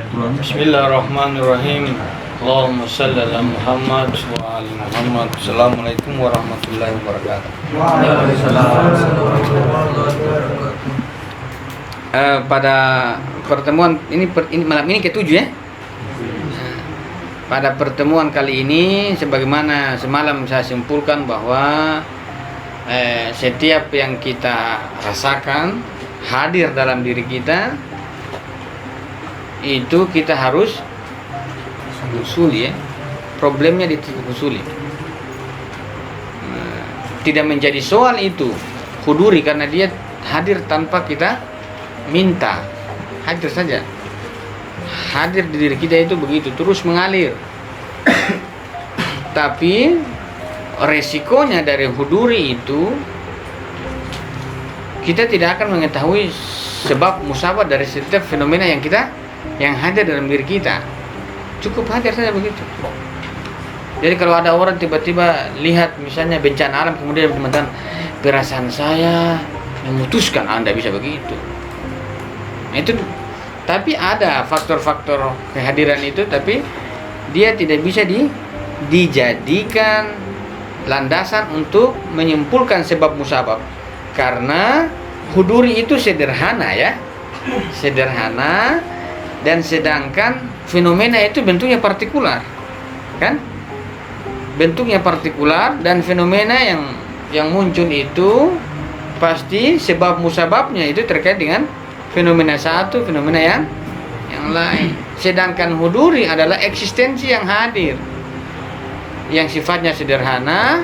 Bismillahirrahmanirrahim. Allahumma shalli ala Muhammad wa ali Muhammad. Assalamualaikum warahmatullahi wabarakatuh. Pada pertemuan ini malam ini ketujuh ya. Pada pertemuan kali ini, sebagaimana semalam saya simpulkan bahwa setiap yang kita rasakan hadir dalam diri kita, itu kita harus usuli ya. Problemnya di titik usuli. Tidak menjadi soal itu huduri karena dia hadir tanpa kita minta. Hadir saja. Hadir di diri kita itu begitu, terus mengalir. Tapi resikonya dari huduri itu, kita tidak akan mengetahui sebab musabab dari setiap fenomena yang hadir dalam diri kita. Cukup hadir saja begitu. Jadi kalau ada orang tiba-tiba lihat misalnya bencana alam, kemudian teman-teman, perasaan saya memutuskan, Anda bisa begitu. Itu, tapi ada faktor-faktor kehadiran itu, tapi dia tidak bisa dijadikan landasan untuk menyimpulkan sebab musabab. Karena huduri itu sederhana ya, sederhana, dan sedangkan fenomena itu bentuknya partikular, kan? Bentuknya partikular, dan fenomena yang muncul itu pasti sebab musababnya itu terkait dengan fenomena satu, fenomena yang lain. Sedangkan huduri adalah eksistensi yang hadir, yang sifatnya sederhana,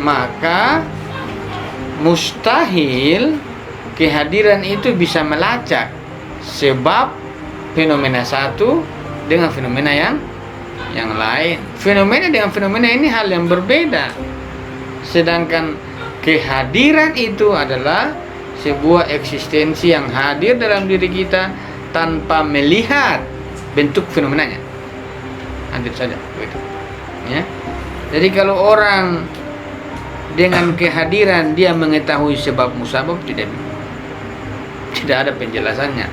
maka mustahil kehadiran itu bisa melacak sebab fenomena satu dengan fenomena yang lain. Fenomena dengan fenomena ini hal yang berbeda. Sedangkan kehadiran itu adalah sebuah eksistensi yang hadir dalam diri kita tanpa melihat bentuk fenomenanya. Hadir saja begitu. Ya. Jadi kalau orang dengan kehadiran dia mengetahui sebab musabab, tidak ada penjelasannya.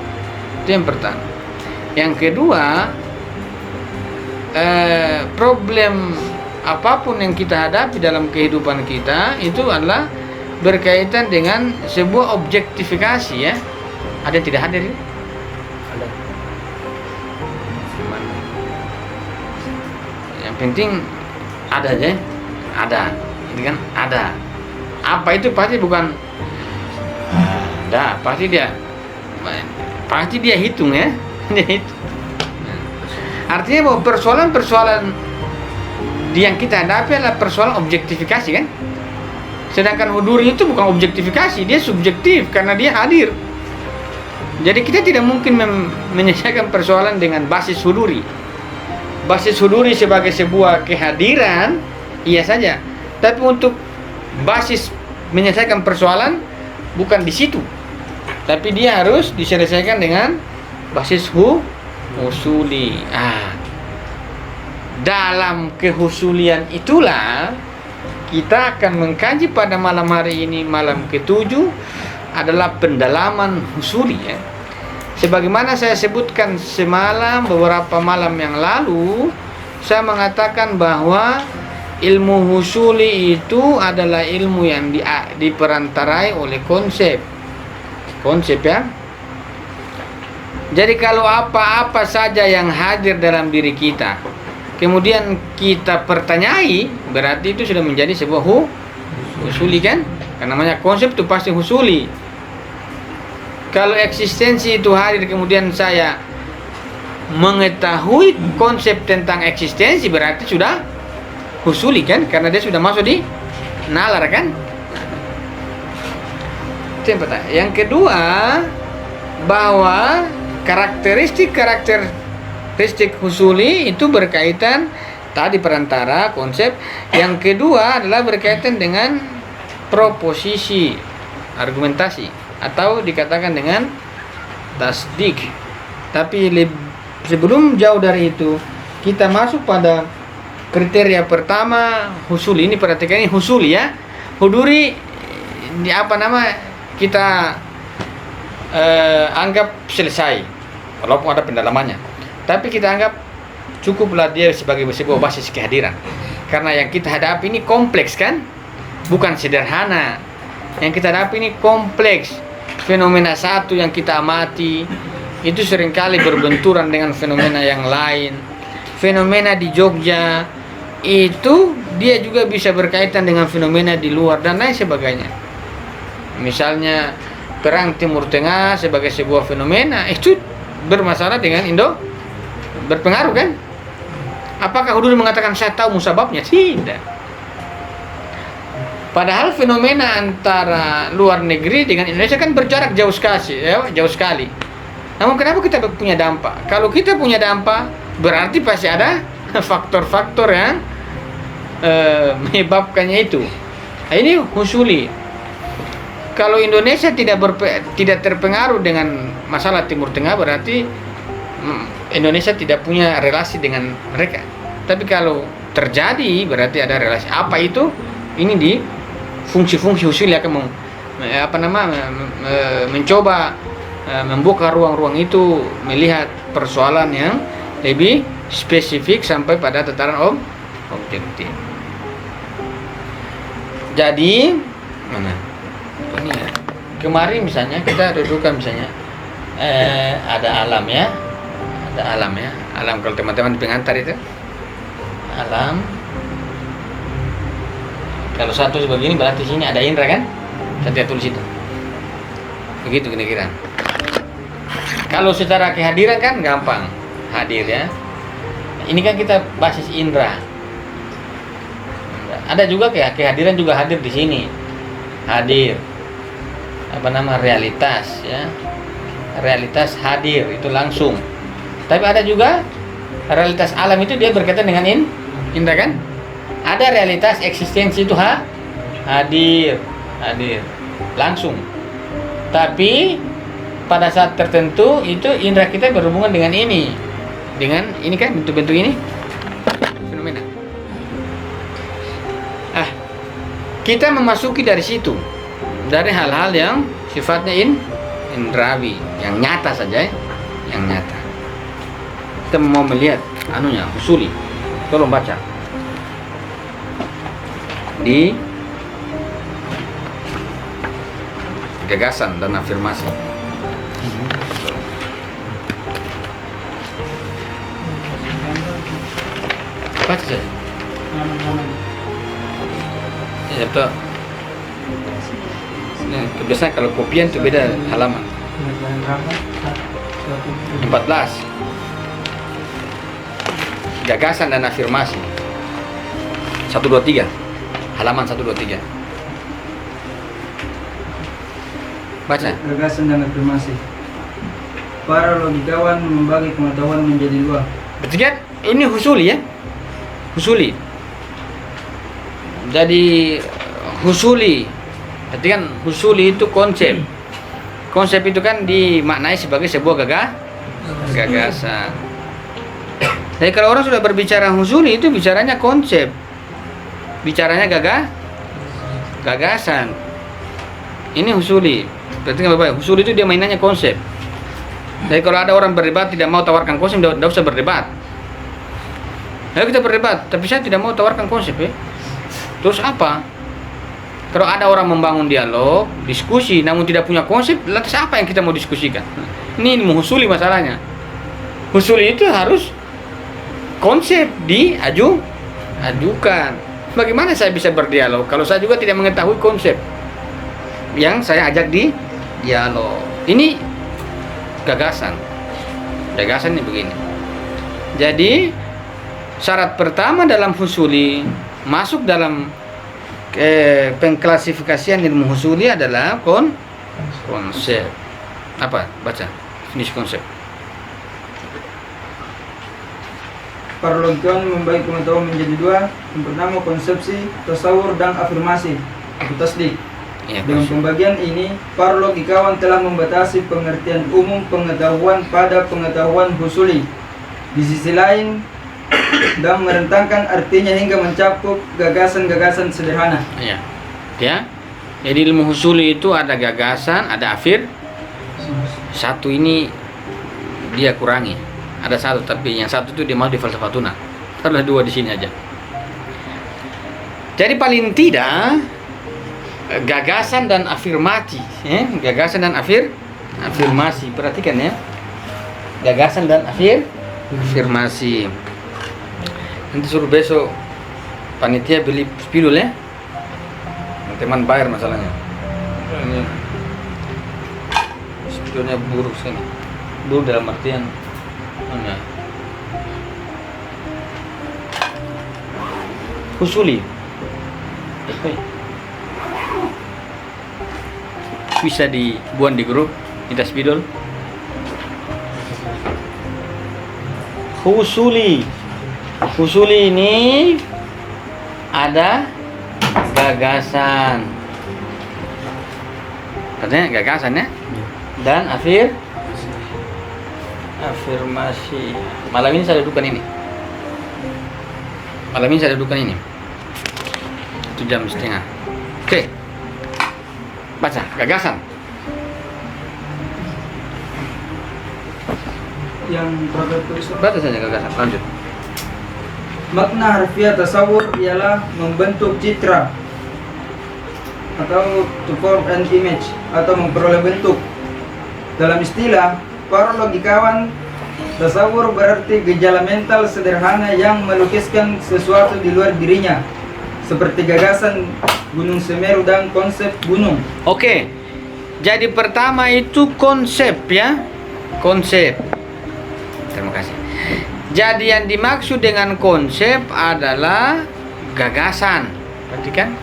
Itu yang pertama. Yang kedua, problem apapun yang kita hadapi dalam kehidupan kita itu adalah berkaitan dengan sebuah objektifikasi ya. Ada yang tidak hadir? Ada. Yang penting ada aja. Ada. Ini kan ada. Apa itu pasti bukan ada, pasti dia hitung ya. Artinya bahwa persoalan-persoalan yang kita hadapi adalah persoalan objektifikasi kan. Sedangkan huduri itu bukan objektifikasi, dia subjektif karena dia hadir. Jadi kita tidak mungkin menyelesaikan persoalan dengan basis huduri. Basis huduri sebagai sebuah kehadiran, iya saja. Tapi untuk basis menyelesaikan persoalan bukan di situ. Tapi dia harus diselesaikan dengan basis husuli. Dalam kehusulian itulah kita akan mengkaji pada malam hari ini, malam ketujuh, adalah pendalaman husuli ya. Sebagaimana saya sebutkan semalam, beberapa malam yang lalu, saya mengatakan bahwa ilmu husuli itu adalah ilmu yang diperantarai oleh konsep ya. Jadi kalau apa-apa saja yang hadir dalam diri kita kemudian kita pertanyai, berarti itu sudah menjadi sebuah husuli kan? Karena namanya konsep itu pasti husuli. Kalau eksistensi itu hadir kemudian saya mengetahui konsep tentang eksistensi, berarti sudah husuli kan? Karena dia sudah masuk di nalar kan? Itu yang pertama. Yang kedua, bahwa karakteristik husuli itu berkaitan tadi perantara konsep. Yang kedua adalah berkaitan dengan proposisi, argumentasi, atau dikatakan dengan tasdik. Tapi sebelum jauh dari itu, kita masuk pada kriteria pertama husuli. Ini perhatikan, ini husuli ya. Huduri kita anggap selesai walaupun ada pendalamannya. Tapi kita anggap cukuplah dia sebagai sebuah basis kehadiran. Karena yang kita hadapi ini kompleks kan? Bukan sederhana. Yang kita hadapi ini kompleks. Fenomena satu yang kita amati itu seringkali berbenturan dengan fenomena yang lain. Fenomena di Jogja itu dia juga bisa berkaitan dengan fenomena di luar dan lain sebagainya. Misalnya perang Timur Tengah sebagai sebuah fenomena itu bermasalah dengan Indo, berpengaruh kan? Apakah Hudud mengatakan saya tahu musababnya? Tidak. Padahal fenomena antara luar negeri dengan Indonesia kan berjarak jauh sekali. Namun kenapa kita punya dampak? Kalau kita punya dampak, berarti pasti ada faktor-faktor yang menyebabkannya itu. Nah, ini husuli. Kalau Indonesia tidak terpengaruh dengan masalah Timur Tengah, berarti Indonesia tidak punya relasi dengan mereka. Tapi kalau terjadi, berarti ada relasi. Apa itu? Ini di fungsi-fungsi husuli akan mencoba membuka ruang-ruang itu, melihat persoalan yang lebih spesifik sampai pada tataran objektif. Jadi mana? Ini ya. Kemarin misalnya kita dudukan misalnya ada alam ya. Alam kalau teman-teman pengantar itu alam. Kalau satu sebegini berarti sini ada indra kan? Saya tulis itu. Begitu kira-kira. Kalau secara kehadiran kan gampang hadir ya. Ini kan kita basis indra. Ada juga kehadiran juga hadir di sini. Hadir realitas ya, realitas hadir itu langsung. Tapi ada juga realitas alam itu dia berkaitan dengan indra kan? Ada realitas eksistensi itu hadir langsung. Tapi pada saat tertentu itu indra kita berhubungan dengan ini kan bentuk-bentuk ini fenomena. Kita memasuki dari situ, dari hal-hal yang sifatnya indrawi, yang nyata saja, yang nyata. Kita mau melihat husuli. Tolong baca di gagasan dan afirmasi. Baca saja. Ya, betul. Kebiasaan kalau kopian itu beda halaman. 14. Gagasan dan afirmasi. 123. Halaman 123. Baca. Gagasan dan afirmasi. Para logikawan membagi pengetahuan menjadi dua. Betul kan? Ini husuli ya. Husuli. Jadi husuli. Berarti kan husuli itu konsep. Konsep itu kan dimaknai sebagai sebuah gagasan. Jadi kalau orang sudah berbicara husuli itu bicaranya konsep. Bicaranya gagasan. Ini husuli. Berarti kan Bapak, husuli itu dia mainannya konsep. Jadi kalau ada orang berdebat tidak mau tawarkan konsep, tidak usah berdebat. Ayo kita berdebat, tapi saya tidak mau tawarkan konsep ya. Terus apa? Kalau ada orang membangun dialog, diskusi, namun tidak punya konsep, lantas apa yang kita mau diskusikan? Ini menghusuli masalahnya. Husuli itu harus konsep ajukan. Bagaimana saya bisa berdialog kalau saya juga tidak mengetahui konsep yang saya ajak di dialog? Ini gagasan. Gagasan ini begini. Jadi syarat pertama dalam husuli masuk dalam pengklasifikasian ilmu husuli adalah konsep. Apa? Baca. Definisi konsep. Para logikawan membagi pengetahuan menjadi dua. Yang pertama konsepsi, tasawur, dan afirmasi atau tasdik. Ya, dengan pembagian ini, para logikawan telah membatasi pengertian umum pengetahuan pada pengetahuan husuli. Di sisi lain, dan merentangkan artinya hingga mencakup gagasan-gagasan sederhana. Ya. Jadi ilmu husuli itu ada gagasan, ada afir. Satu ini dia kurangi. Ada satu, tapi yang satu itu dia mau di falsafatuna. Ada dua di sini aja. Jadi paling tidak gagasan dan afirmasi, gagasan dan afirmasi. Perhatikan ya, gagasan dan afirmasi. Nanti suruh besok panitia beli spidol ya. Teman bayar masalahnya. Ini spidolnya buruk sekali. Buruk dalam artian husuli. Bisa dibuat di grup kita spidol. Husuli ini ada gagasan. Katanya gagasan ya. Dan afirmasi. Malam ini saya dudukan ini. 1 jam setengah. Oke. Baca gagasan. Yang berapa tulis? Baca saja gagasan. Lanjut. Makna harfiah tasawur ialah membentuk citra atau to form an image atau memperoleh bentuk. Dalam istilah para logikawan, tasawur berarti gejala mental sederhana yang melukiskan sesuatu di luar dirinya, seperti gagasan Gunung Semeru dan konsep gunung. Oke. Jadi pertama itu konsep ya. Konsep. Terima kasih. Jadi yang dimaksud dengan konsep adalah gagasan. Perhatikan.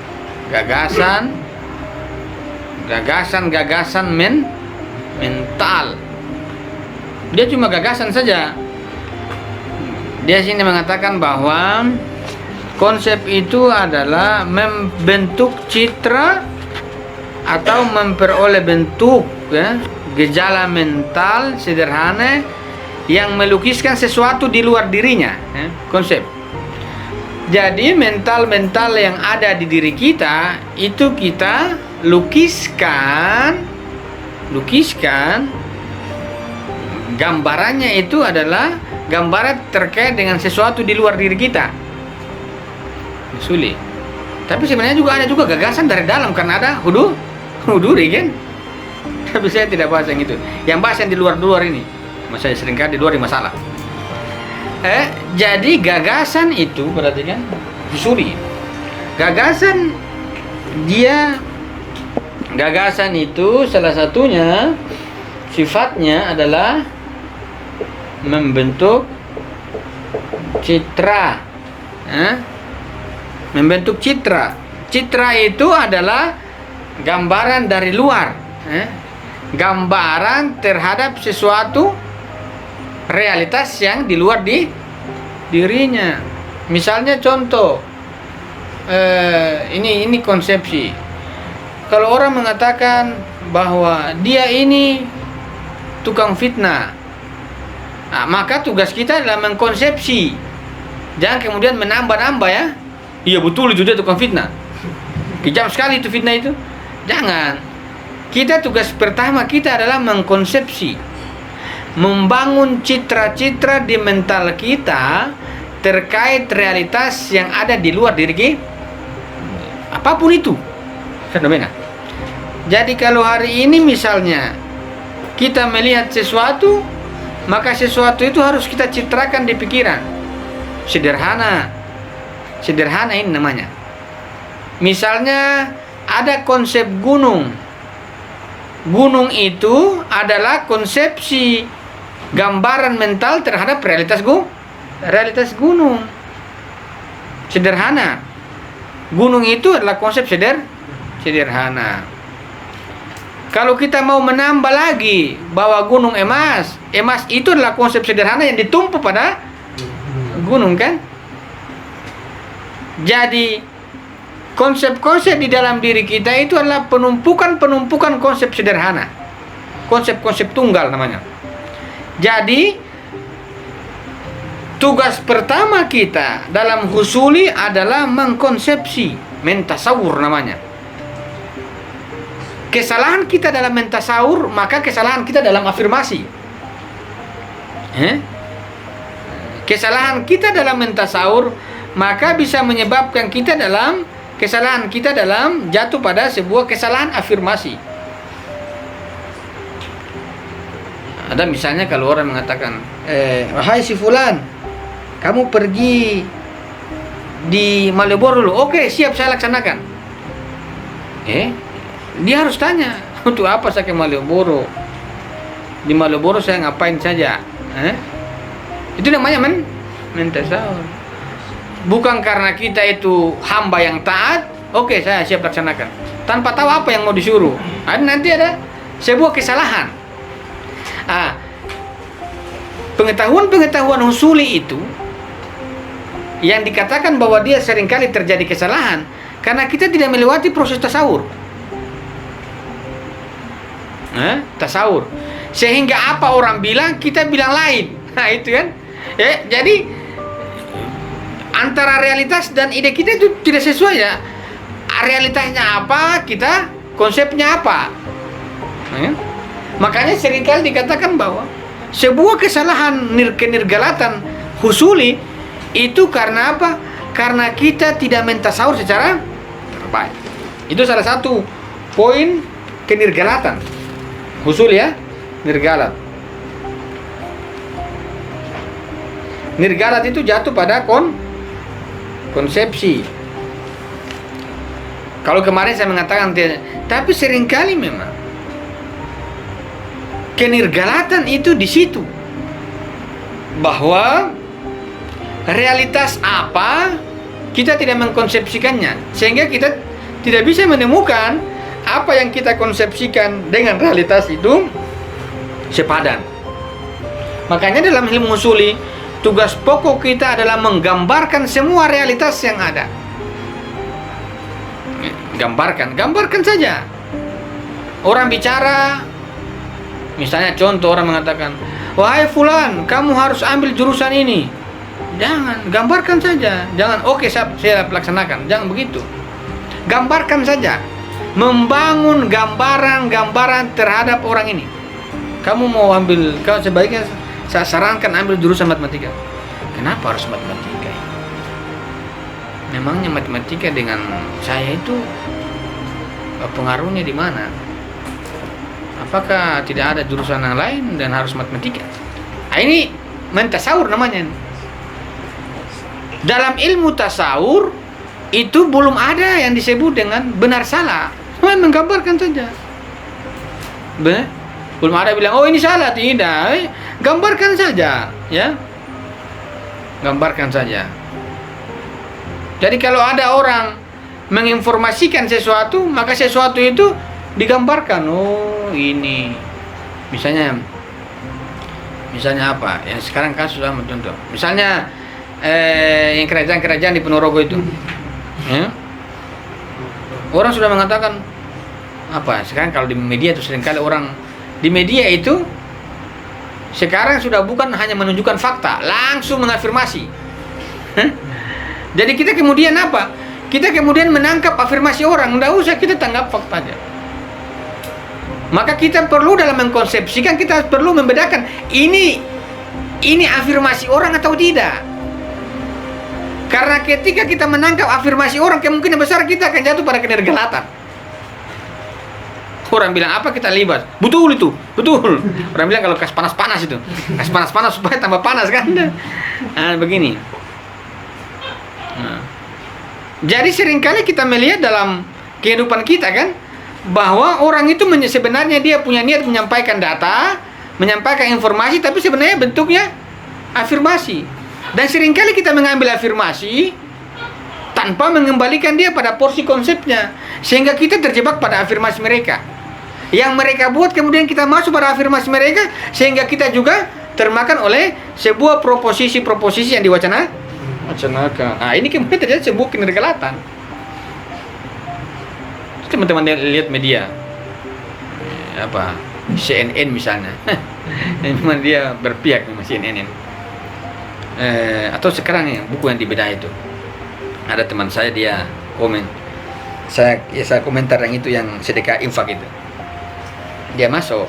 Gagasan mental. Dia cuma gagasan saja. Dia sini mengatakan bahwa konsep itu adalah membentuk citra atau memperoleh bentuk ya, gejala mental sederhana yang melukiskan sesuatu di luar dirinya ya, konsep. Jadi mental yang ada di diri kita itu kita lukiskan gambarannya itu adalah gambaran terkait dengan sesuatu di luar diri kita. Sulit. Tapi sebenarnya juga ada gagasan dari dalam karena ada huduri kan. Tapi saya tidak bahas yang itu. Yang bahas yang di luar ini. Saya seringkali di luar masalah. Jadi gagasan itu berarti kan husuli. Gagasan itu salah satunya sifatnya adalah membentuk citra. Membentuk citra. Citra itu adalah gambaran dari luar. Gambaran terhadap sesuatu realitas yang di luar dirinya. Misalnya contoh, ini konsepsi. Kalau orang mengatakan bahwa dia ini tukang fitnah, maka tugas kita adalah mengkonsepsi. Jangan kemudian menambah-nambah ya. Iya betul itu dia tukang fitnah. Kejam sekali itu fitnah itu. Jangan. Tugas pertama kita adalah mengkonsepsi, membangun citra-citra di mental kita terkait realitas yang ada di luar diri kita. Apapun itu fenomena. Jadi kalau hari ini misalnya kita melihat sesuatu, maka sesuatu itu harus kita citrakan di pikiran. Sederhana ini namanya. Misalnya ada konsep gunung. Gunung itu adalah konsepsi gambaran mental terhadap realitas gunung. Sederhana. Gunung itu adalah konsep sederhana. Kalau kita mau menambah lagi bahwa gunung emas itu adalah konsep sederhana yang ditumpu pada gunung kan? Jadi konsep-konsep di dalam diri kita itu adalah penumpukan konsep sederhana. Konsep-konsep tunggal namanya. Jadi tugas pertama kita dalam husuli adalah mengkonsepsi, mentasawur namanya. Kesalahan kita dalam mentasawur, maka kesalahan kita dalam afirmasi. Kesalahan kita dalam mentasawur maka bisa menyebabkan kita dalam kesalahan kita dalam jatuh pada sebuah kesalahan afirmasi. Ada misalnya kalau orang mengatakan, wahai si fulan, kamu pergi di Malioboro dulu. Oke, siap, saya laksanakan. Dia harus tanya, untuk apa saya ke Malioboro? Di Malioboro saya ngapain saja? Itu namanya mentasawur. Bukan karena kita itu hamba yang taat, oke, saya siap laksanakan, tanpa tahu apa yang mau disuruh. Nanti ada sebuah kesalahan. Pengetahuan husuli itu yang dikatakan bahwa dia seringkali terjadi kesalahan karena kita tidak melewati proses tasawur. Tasawur. Sehingga apa orang bilang, kita bilang lain. Itu kan. Jadi antara realitas dan ide kita itu tidak sesuai ya. Realitasnya apa, kita konsepnya apa. Makanya seringkali dikatakan bahwa sebuah kesalahan kenirgalatan husuli itu karena apa? Karena kita tidak mentasawur secara terbaik. Itu salah satu poin kenirgalatan husuli ya, nirgalat. Nirgalat itu jatuh pada konsepsi. Kalau kemarin saya mengatakan tapi seringkali memang kenirgalatan itu di situ, bahwa realitas apa kita tidak mengkonsepsikannya, sehingga kita tidak bisa menemukan apa yang kita konsepsikan dengan realitas itu sepadan. Makanya dalam ilmu usuli, tugas pokok kita adalah menggambarkan semua realitas yang ada. Gambarkan saja. Orang bicara, misalnya contoh orang mengatakan, wahai fulan, kamu harus ambil jurusan ini. Jangan, gambarkan saja. Jangan, oke, saya laksanakan. Jangan begitu. Gambarkan saja. Membangun gambaran terhadap orang ini. Kamu mau ambil, kalau sebaiknya saya sarankan ambil jurusan matematika. Kenapa harus matematika? Memangnya matematika dengan saya itu pengaruhnya di mana? Apakah tidak ada jurusan yang lain dan harus matematika? Ini mentasawur namanya. Dalam ilmu tasawur itu belum ada yang disebut dengan benar salah. Cuma menggambarkan saja. Belum ada bilang, oh ini salah, tidak. Gambarkan saja, ya. Gambarkan saja. Jadi kalau ada orang menginformasikan sesuatu, maka sesuatu itu digambarkan. Oh ini, misalnya apa? Yang sekarang kasus sama contoh. Misalnya yang kerajaan di Ponorogo itu, ya? Orang sudah mengatakan apa? Sekarang kalau di media itu seringkali orang di media itu sekarang sudah bukan hanya menunjukkan fakta, langsung mengafirmasi. Jadi kita kemudian apa? Kita kemudian menangkap afirmasi orang, tidak usah kita tanggap faktanya. Maka kita perlu dalam mengkonsepsikan, kita perlu membedakan ini afirmasi orang atau tidak. Karena ketika kita menangkap afirmasi orang, kemungkinan besar kita akan jatuh pada kenirgalatan. Orang bilang apa, kita libas. Betul itu, betul. Orang bilang kalau kas panas-panas itu, kas panas-panas supaya tambah panas kan. Nah, begini. Nah. Jadi seringkali kita melihat dalam kehidupan kita kan, bahwa orang itu sebenarnya dia punya niat menyampaikan data, menyampaikan informasi, tapi sebenarnya bentuknya afirmasi. Dan seringkali kita mengambil afirmasi tanpa mengembalikan dia pada porsi konsepnya, sehingga kita terjebak pada afirmasi mereka. Yang mereka buat, kemudian kita masuk pada afirmasi mereka, sehingga kita juga termakan oleh sebuah proposisi yang diwacanakan. Nah, ini kemudian terjadi sebuah kenirgalatan. Teman-teman lihat media apa, CNN misalnya. Memang dia berpihak sama CNN. Atau sekarang ya, buku yang dibedah itu. Ada teman saya, dia komen. Saya komentar yang itu, yang sedekah infak itu. Dia masuk.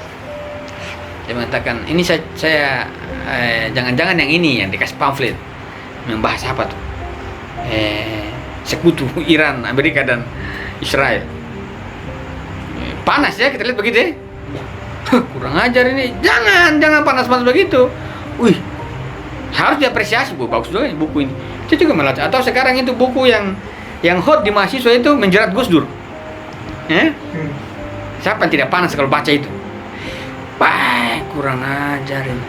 Dia mengatakan ini saya jangan-jangan yang ini yang dikasih pamflet membahas apa tuh sekutu Iran, Amerika dan Israel. Panas ya, kita lihat begitu ya. Kurang ajar ini, jangan panas-panas begitu. Wih, harus diapresiasi, bagus juga ini buku ini. Itu juga melacak. Atau sekarang itu buku yang hot di mahasiswa itu menjerat Gus Dur. Siapa yang tidak panas kalau baca itu? Wah, kurang ajar ini.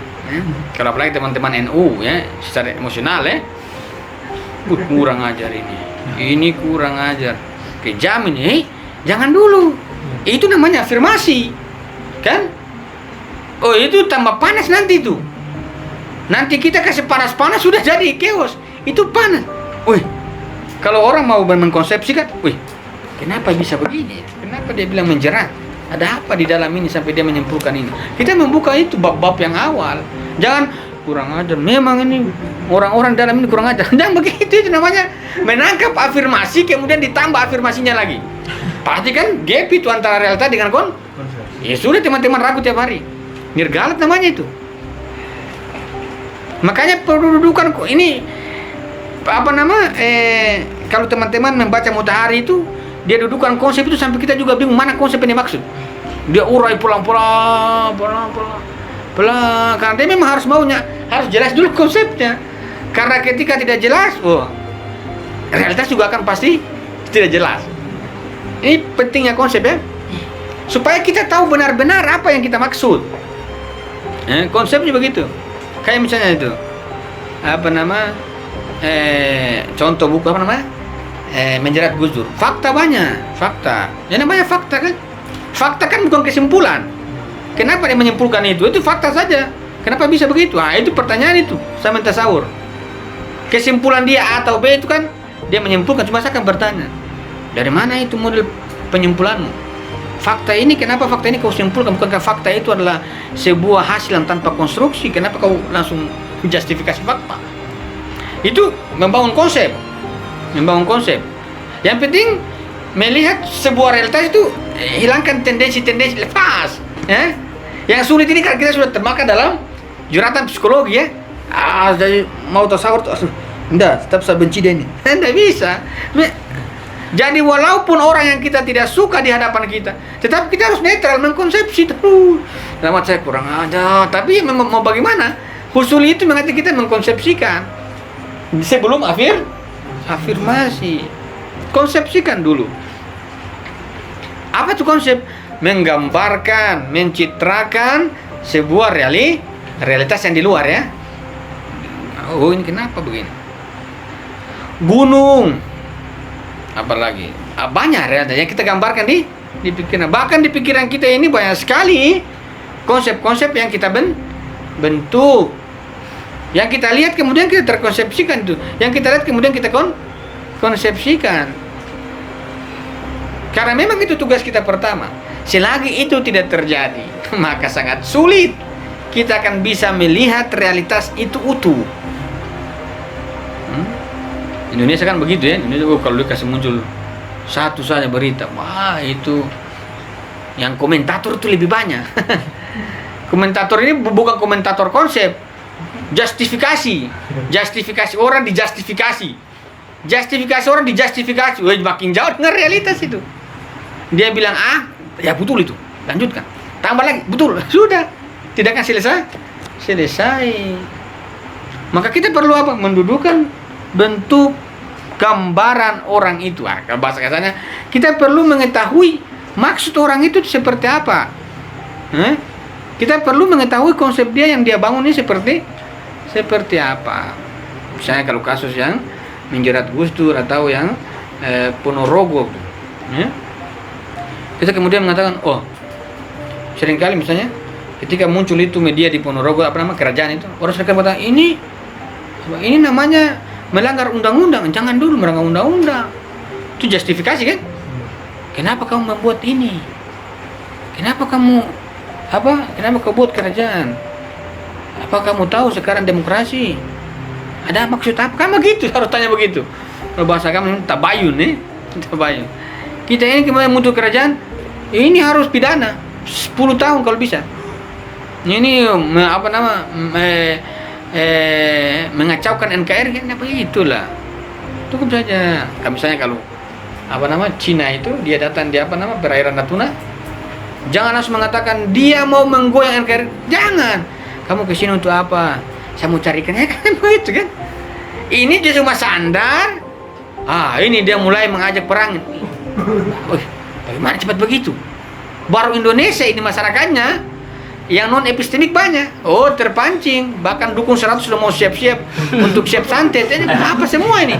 Kalau apalagi teman-teman NU ya, secara emosional ya, kurang ajar ini. Ini kurang ajar. Kejam ini. Jangan dulu. Itu namanya afirmasi, kan? Oh, itu tambah panas nanti itu. Nanti kita kasih panas-panas sudah jadi chaos. Itu panas. Wih, kalau orang mau mengkonsepsikan, wih, kenapa bisa begini? Kenapa dia bilang menjerat? Ada apa di dalam ini sampai dia menyimpulkan ini? Kita membuka itu bab-bab yang awal. Jangan kurang ajar. Memang ini orang-orang dalam ini kurang ajar. Jangan begitu, itu namanya menangkap afirmasi kemudian ditambah afirmasinya lagi. Pasti kan gap itu antara realita dengan ya sudah teman-teman ragu tiap hari. Nirgalat namanya itu. Makanya perlu dudukan ini kalau teman-teman membaca Mutahari itu dia dudukan konsep itu sampai kita juga bingung mana konsep yang dimaksud. Dia urai pelan-pelan. Karena dia memang harus harus jelas dulu konsepnya. Karena ketika tidak jelas, realitas juga akan pasti tidak jelas. Ini pentingnya konsep ya, supaya kita tahu benar-benar apa yang kita maksud. Konsepnya begitu. Kayak misalnya itu, contoh buku menjerat Gus Dur. Fakta banyak, fakta. Ya namanya fakta kan. Fakta kan bukan kesimpulan. Kenapa dia menyimpulkan itu? Itu fakta saja. Kenapa bisa begitu? Itu pertanyaan itu. Saya minta sahur. Kesimpulan dia A atau B itu kan dia menyimpulkan. Cuma saya akan bertanya, dari mana itu model penyimpulanmu? Fakta ini, kenapa fakta ini kau simpulkan? Bukankah fakta itu adalah sebuah hasil yang tanpa konstruksi? Kenapa kau langsung justifikasi fakta? Itu membangun konsep. Yang penting melihat sebuah realitas itu, hilangkan tendensi-tendensi lepas. Yang sulit ini kan kita sudah termakan dalam juratan psikologi ya. Jadi mau tasawur tuh, enggak, tetap saya benci dia ini. Enggak bisa. Jadi walaupun orang yang kita tidak suka di hadapan kita, tetap kita harus netral mengkonsepsi terus. Selamat saya kurang ada, tapi mau bagaimana? Husuli itu mengajak kita mengkonsepsikan sebelum afirmasi. Konsepsikan dulu. Apa tuh konsep? Menggambarkan, mencitrakan sebuah realitas yang di luar ya. Oh, ini kenapa begini? Gunung, apalagi banyak realitas yang kita gambarkan di pikiran. Bahkan di pikiran kita ini banyak sekali konsep-konsep yang kita bentuk, yang kita lihat kemudian kita terkonsepsikan itu, yang kita lihat kemudian kita konsepsikan. Karena memang itu tugas kita pertama. Selagi itu tidak terjadi, maka sangat sulit kita akan bisa melihat realitas itu utuh. Indonesia kan begitu ya. Indonesia kalau dikasih muncul satu saja berita, wah itu yang komentator itu lebih banyak. Komentator ini bukan komentator konsep, justifikasi orang dijustifikasi. Wah, makin jauh dengan realitas itu. Dia bilang ya betul itu, lanjutkan, tambah lagi, betul, sudah, tidak akan selesai. Maka kita perlu apa? Mendudukan bentuk gambaran orang itu. Kalau bahasa kasarnya, kita perlu mengetahui maksud orang itu seperti apa. Kita perlu mengetahui konsep dia yang dia bangun ini seperti apa. Misalnya kalau kasus yang menjerat Gus Dur atau yang Ponorogo, kita kemudian mengatakan, seringkali misalnya ketika muncul itu media di Ponorogo, kerajaan itu, orang seringkali mengatakan ini namanya melanggar undang-undang. Jangan dulu melanggar undang-undang. Itu justifikasi kan? Kenapa kamu membuat ini? Kenapa kau buat kerajaan? Apa kamu tahu sekarang demokrasi? Ada maksud apa? Kan begitu, harus tanya begitu. Kalau bahasa kami tabayun nih, tabayun. Kita ini kemarin muncul kerajaan, ini harus pidana 10 tahun kalau bisa. Ini mengacaukan NKRI kan apa itulah. Cukup saja. Misalnya kalau Cina itu dia datang di perairan Natuna, jangan langsung mengatakan dia mau menggoyang NKRI. Jangan. Kamu ke sini untuk apa? Saya mau carikan kan begitu kan. Ini dia cuma sandar. Ini dia mulai mengajak perang. Bagaimana cepat begitu? Baru Indonesia ini masyarakatnya yang non epistemik banyak. Terpancing. Bahkan dukung 100 sudah mau siap-siap untuk siap santet. Ini apa semua ini?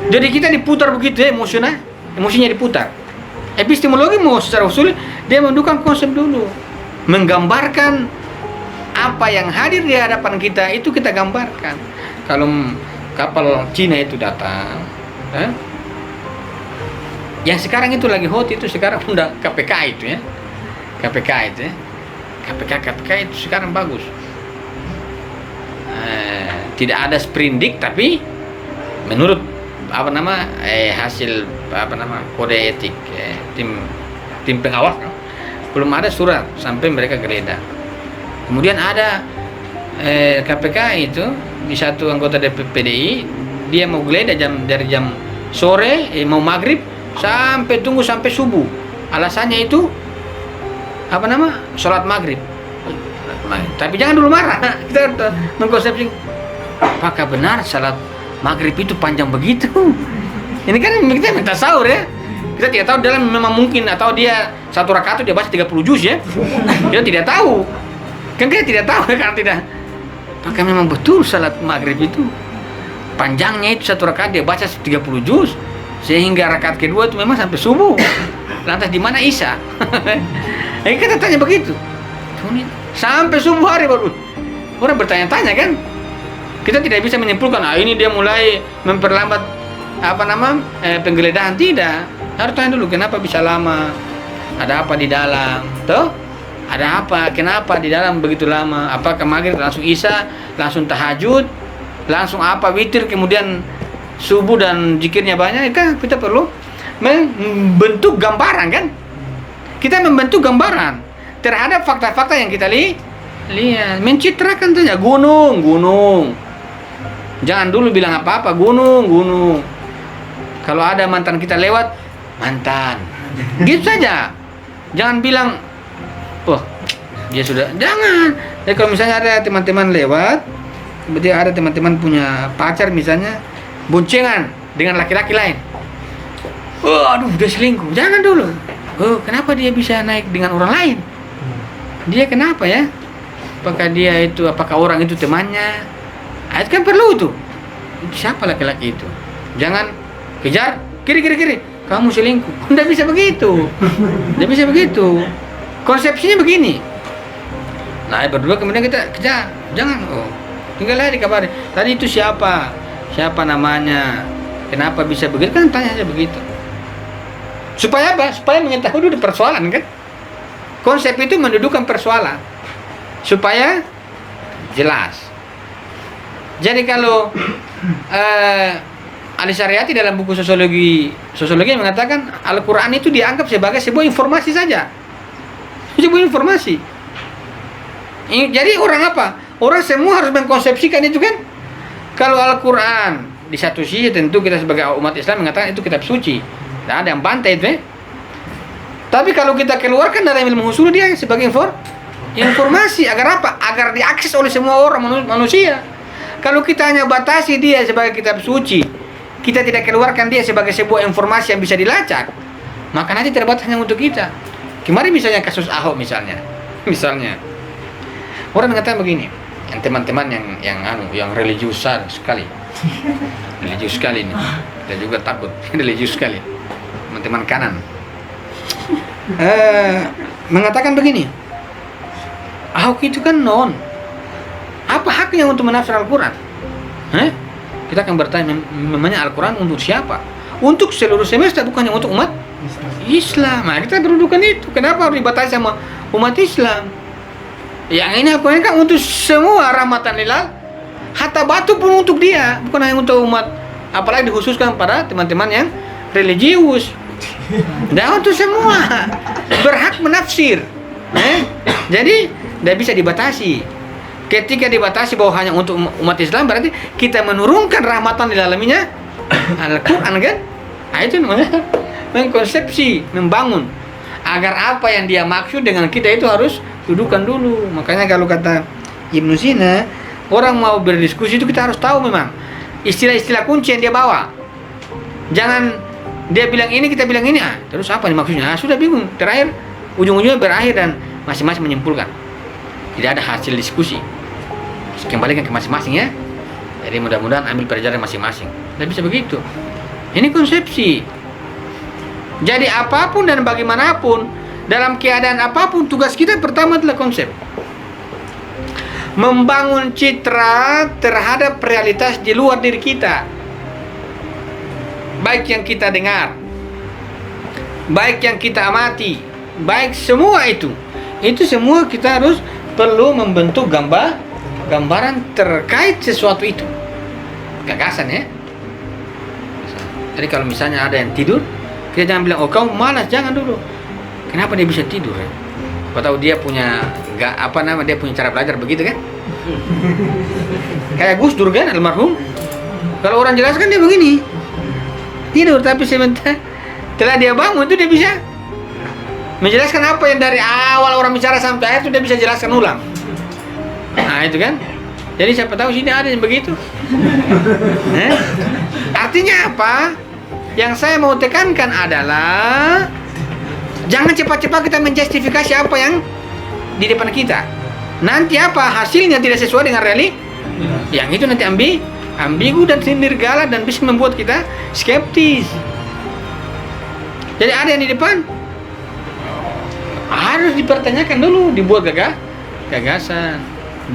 Jadi kita diputar begitu ya emosinya diputar. Epistemologi mau secara usul dia mendukung konsep dulu, menggambarkan apa yang hadir di hadapan kita itu kita gambarkan. Kalau kapal Cina itu datang, yang sekarang itu lagi hot itu sekarang udah KPK itu ya, KPK itu sekarang bagus. Tidak ada sprindik tapi menurut hasil kode etik tim pengawas belum ada surat sampai mereka geledah. Kemudian ada KPK itu di satu anggota PDI dia mau geledah dari jam sore mau maghrib tunggu sampai subuh. Alasannya itu sholat maghrib. Tapi jangan dulu marah. Kita mengkonsepsi apakah benar sholat maghrib itu panjang begitu? Ini kan kita minta sahur ya. Kita tidak tahu dalam memang mungkin atau dia satu rakaat dia baca 30 juz ya. Kita tidak tahu. Kan kita tidak tahu karena tidak. Apakah memang betul salat maghrib itu panjangnya itu satu rakaat dia baca 30 juz sehingga rakaat kedua itu memang sampai subuh. Lantas di mana Isya? Kita tanya begitu. Sampai subuh hari baru orang bertanya-tanya kan. Kita tidak bisa menyimpulkan ini dia mulai memperlambat penggeledahan. Tidak. Harus tanya dulu kenapa bisa lama. Ada apa di dalam? Ada apa? Kenapa di dalam begitu lama? Apakah maghrib langsung Isya, langsung tahajud, langsung witir, kemudian subuh dan zikirnya banyak? Kan kita perlu membentuk gambaran kan? Kita membentuk gambaran terhadap fakta-fakta yang kita lihat. Mencitrakan saja gunung. Jangan dulu bilang apa-apa gunung. Kalau ada mantan kita lewat, mantan. Gitu saja. Jangan bilang dia sudah, jangan. Jadi kalau misalnya ada teman-teman lewat, berarti ada teman-teman punya pacar misalnya, boncengan dengan laki-laki lain. Aduh, dia selingkuh. Jangan dulu. Kenapa dia bisa naik dengan orang lain? Dia kenapa ya? Apakah orang itu temannya? Itu kan perlu tuh. Siapa laki-laki itu? Jangan kejar kiri. Kamu selingkuh. Tidak bisa begitu. Konsepsinya begini. Nah, berdua kemudian kita kejar. Jangan. Tinggal aja dikabarin. Tadi itu siapa? Siapa namanya? Kenapa bisa begitu? Kan tanya aja begitu. Supaya apa? Supaya mengetahui dulu persoalan kan? Konsep itu mendudukkan persoalan. Supaya jelas. Jadi kalau Ali Syariati dalam buku sosiologi mengatakan Al-Quran itu dianggap sebagai sebuah informasi saja. Sebuah informasi. Jadi orang apa? Orang semua harus mengkonsepsikan itu kan. Kalau Al-Quran di satu sisi tentu kita sebagai umat Islam mengatakan itu kitab suci. Tidak ada yang bantai itu Tapi kalau kita keluarkan dari ilmu usul dia sebagai informasi. Agar apa? Agar diakses oleh semua orang manusia. Kalau kita hanya batasi dia sebagai kitab suci, kita tidak keluarkan dia sebagai sebuah informasi yang bisa dilacak, maka nanti terbatas hanya untuk kita. Kemarin misalnya kasus Ahok misalnya orang mengatakan begini, yang teman-teman yang religius sekali ini, kita juga takut religius sekali, teman-teman kanan mengatakan begini, Ahok itu kan apa haknya untuk menafsir Al-Quran? Kita akan bertanya, memangnya Al-Quran untuk siapa? Untuk seluruh semesta, bukannya untuk umat Islam. Nah, kita berudukan itu. Kenapa harus dibatasi sama umat Islam? Yang ini Al-Quran kan untuk semua, rahmatan lil alamin. Hatta batu pun untuk dia, bukan hanya untuk umat. Apalagi dikhususkan pada teman-teman yang religius. Dan untuk semua berhak menafsir. Jadi tidak bisa dibatasi. Ketika dibatasi bahwa hanya untuk umat Islam, berarti kita menurunkan rahmatan di dalamnya Al-Quran kan? Nah, itu namanya mengkonsepsi, membangun. Agar apa yang dia maksud dengan kita itu harus dudukan dulu. Makanya kalau kata Ibnu Sina, orang mau berdiskusi itu kita harus tahu memang istilah-istilah kunci yang dia bawa. Jangan dia bilang ini, kita bilang ini, terus apa nih maksudnya? Sudah bingung. Terakhir, ujung-ujungnya berakhir dan masing-masing menyimpulkan. Tidak ada hasil diskusi. Kembalikan ke masing-masing ya. Jadi mudah-mudahan ambil pelajaran masing-masing. Tidak bisa begitu. Ini konsepsi. Jadi apapun dan bagaimanapun, dalam keadaan apapun, tugas kita pertama adalah konsep. Membangun citra terhadap realitas di luar diri kita. Baik yang kita dengar, baik yang kita amati, baik semua itu semua kita harus perlu membentuk gambaran terkait sesuatu itu. Gagasan ya. Jadi kalau misalnya ada yang tidur, kita jangan bilang, oh kamu malas, jangan dulu. Kenapa dia bisa tidur ya? Kau tahu dia punya dia punya cara belajar begitu kan? Kayak Gus Dur kan, almarhum. Kalau orang jelaskan dia begini, tidur, tapi sebentar setelah dia bangun itu dia bisa menjelaskan apa yang dari awal orang bicara sampai akhir itu dia bisa jelaskan ulang. Nah itu kan. Jadi siapa tahu sini ada yang begitu. Artinya apa? Yang saya mau tekankan adalah jangan cepat-cepat kita menjustifikasi apa yang di depan kita. Nanti apa hasilnya tidak sesuai dengan realita. Yang itu nanti ambigu dan nirgala dan bisa membuat kita skeptis. Jadi ada yang di depan harus dipertanyakan dulu, dibuat gagasan.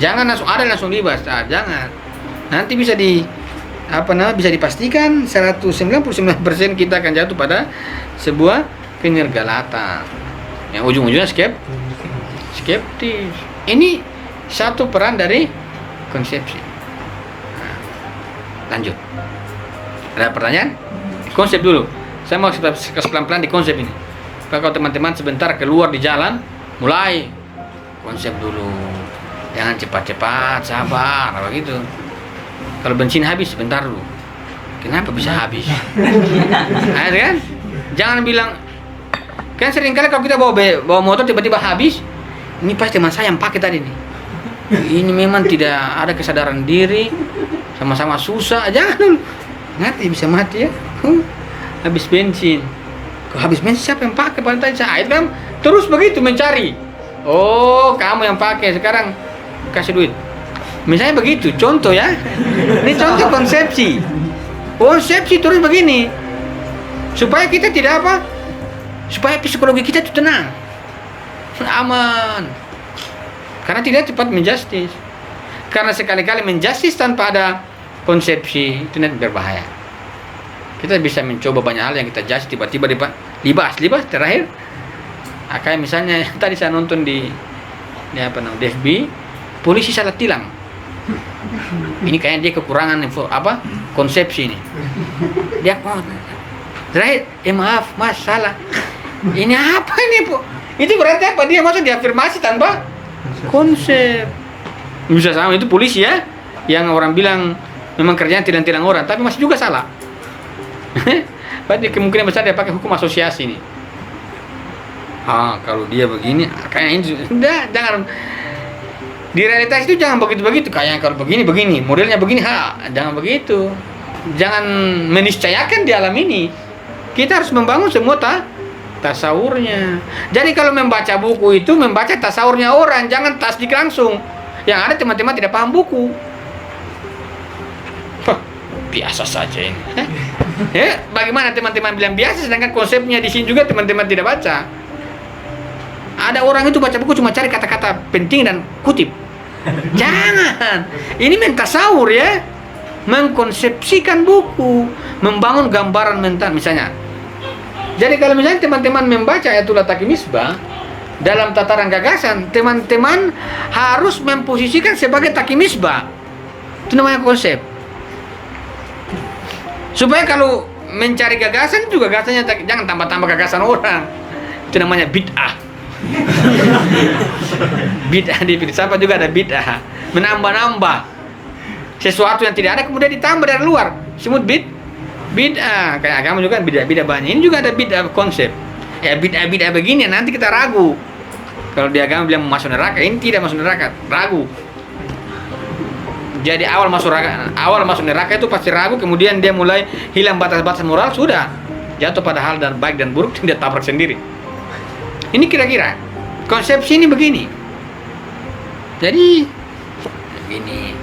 Jangan langsung dibahas, jangan. Nanti bisa bisa dipastikan 199% kita akan jatuh pada sebuah kenirgalatan. Yang ujung-ujungnya skeptis. Ini satu peran dari konsepsi. Nah, lanjut. Ada pertanyaan? Konsep dulu. Saya mau kasih pelan-pelan di konsep ini. Kalau teman-teman sebentar keluar di jalan, mulai konsep dulu. Jangan cepat-cepat, sabar, begitu. Kalau bensin habis, sebentar dulu. Kenapa bisa habis? Nah, kan? Jangan bilang, kan seringkali kalau kita bawa motor tiba-tiba habis, ini pasti teman saya yang pakai tadi nih. Ini memang tidak ada kesadaran diri, sama-sama susah. Jangan dulu, nanti bisa mati ya. Habis bensin. Kalau habis bensin siapa yang pakai? Paling tadi saya kan terus begitu mencari. Oh, kamu yang pakai sekarang kasih duit. Misalnya begitu, contoh ya. Ini contoh konsepsi. Konsepsi terus begini. Supaya kita tidak apa? Supaya psikologi kita itu tenang. Aman. Karena tidak cepat menjustis. Karena sekali-kali menjustis tanpa ada konsepsi itu nanti berbahaya. Kita bisa mencoba banyak hal yang kita justis tiba-tiba libas terakhir. Kayak misalnya tadi saya nonton di DFB, polisi salah tilang. Ini kayaknya dia kekurangan konsepsi ini. Dia terakhir, maaf mas, salah. Ini apa ini bu? Itu berarti apa? Dia masuk diafirmasi tanpa konsep. Bisa sama itu polisi ya, yang orang bilang memang kerjanya tilang-tilang orang, tapi masih juga salah. Berarti kemungkinan besar dia pakai hukum asosiasi ini. Kalau dia begini, kayaknya ini jangan. Di realitas itu jangan begitu-begitu. Kayaknya kalau begini, modelnya begini, jangan begitu. Jangan meniscayakan di alam ini. Kita harus membangun semua tasawurnya. Jadi kalau membaca buku itu membaca tasawurnya orang, jangan tasdik langsung. Yang ada teman-teman tidak paham buku. Biasa saja ini. Ya, bagaimana teman-teman bilang biasa sedangkan konsepnya di sini juga teman-teman tidak baca. Ada orang itu baca buku cuma cari kata-kata penting dan kutip. Jangan. Ini mentasawur ya. Mengkonsepsikan buku, membangun gambaran mental misalnya. Jadi kalau misalnya teman-teman membaca Ayatul Taqi Misbah dalam tataran gagasan, teman-teman harus memposisikan sebagai Taqi Misbah. Itu namanya konsep. Supaya kalau mencari gagasan juga gagasannya jangan tambah-tambah gagasan orang. Itu namanya bid'ah. Bid'ah di filsafat juga ada bid'ah, menambah-nambah sesuatu yang tidak ada kemudian ditambah dari luar, disebut bid'ah. Kayak agama juga kan bid'ah banyak. Ini juga ada bid'ah konsep. Ya bid'ah begini nanti kita ragu. Kalau di agama bilang masuk neraka, ini tidak masuk neraka, ragu. Jadi awal masuk neraka itu pasti ragu, kemudian dia mulai hilang batas-batas moral, sudah jatuh pada hal dan baik dan buruk, dia tabrak sendiri. Ini kira-kira konsepsi ini begini. Jadi begini.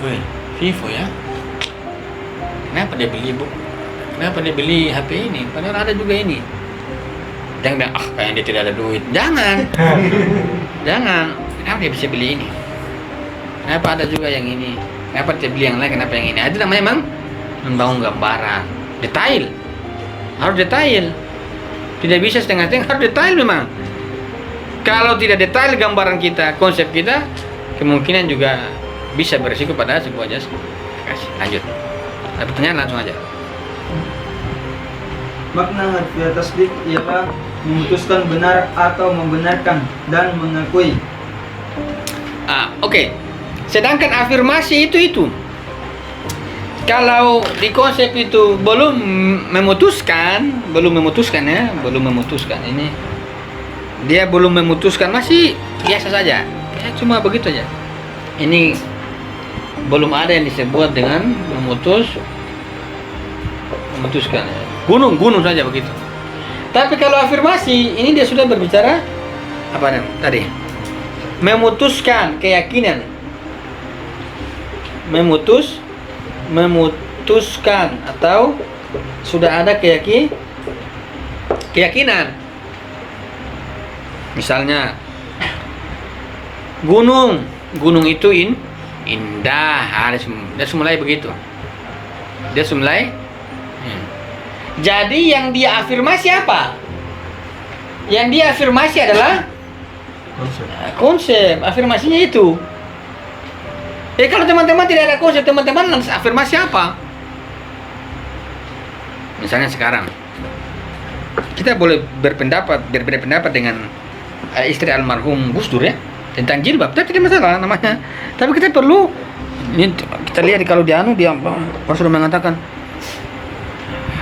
Woi, Vivo ya. Kenapa dia beli Kenapa dia beli HP ini? Padahal ada juga ini. Jangan bilang, kayaknya dia tidak ada duit. Jangan. Jangan. Kenapa dia bisa beli ini? Kenapa ada juga yang ini? Kenapa dia beli yang lain? Kenapa yang ini? Itu namanya memang membangun gambaran. Detail. Harus detail. Tidak bisa setengah-setengah, harus detail memang. Kalau tidak detail gambaran kita, konsep kita, kemungkinan juga bisa berisiko pada sebuah justifikasi. Lanjut. Ada pertanyaan langsung aja. Makna harfiah tasdik ialah memutuskan benar atau membenarkan dan mengakui. Oke. Sedangkan afirmasi itu. Kalau di konsep itu belum memutuskan ini. Dia belum memutuskan, masih biasa saja. Ya cuma begitu aja. Ini belum ada yang disebut dengan memutuskan. Gunung saja begitu. Tapi kalau afirmasi, ini dia sudah berbicara apa tadi? Memutuskan keyakinan. Memutuskan atau sudah ada keyakinan. Misalnya gunung itu indah. Dia mulai begitu. Jadi yang dia afirmasi apa? Yang dia afirmasi adalah konsep. Afirmasinya itu. Kalau teman-teman tidak ada konsep, teman-teman afirmasi apa? Misalnya sekarang kita boleh berbeda pendapat dengan istri almarhum Gus Dur ya tentang jilbab, tapi tidak masalah namanya. Tapi kita perlu kita lihat kalau dia sudah mengatakan,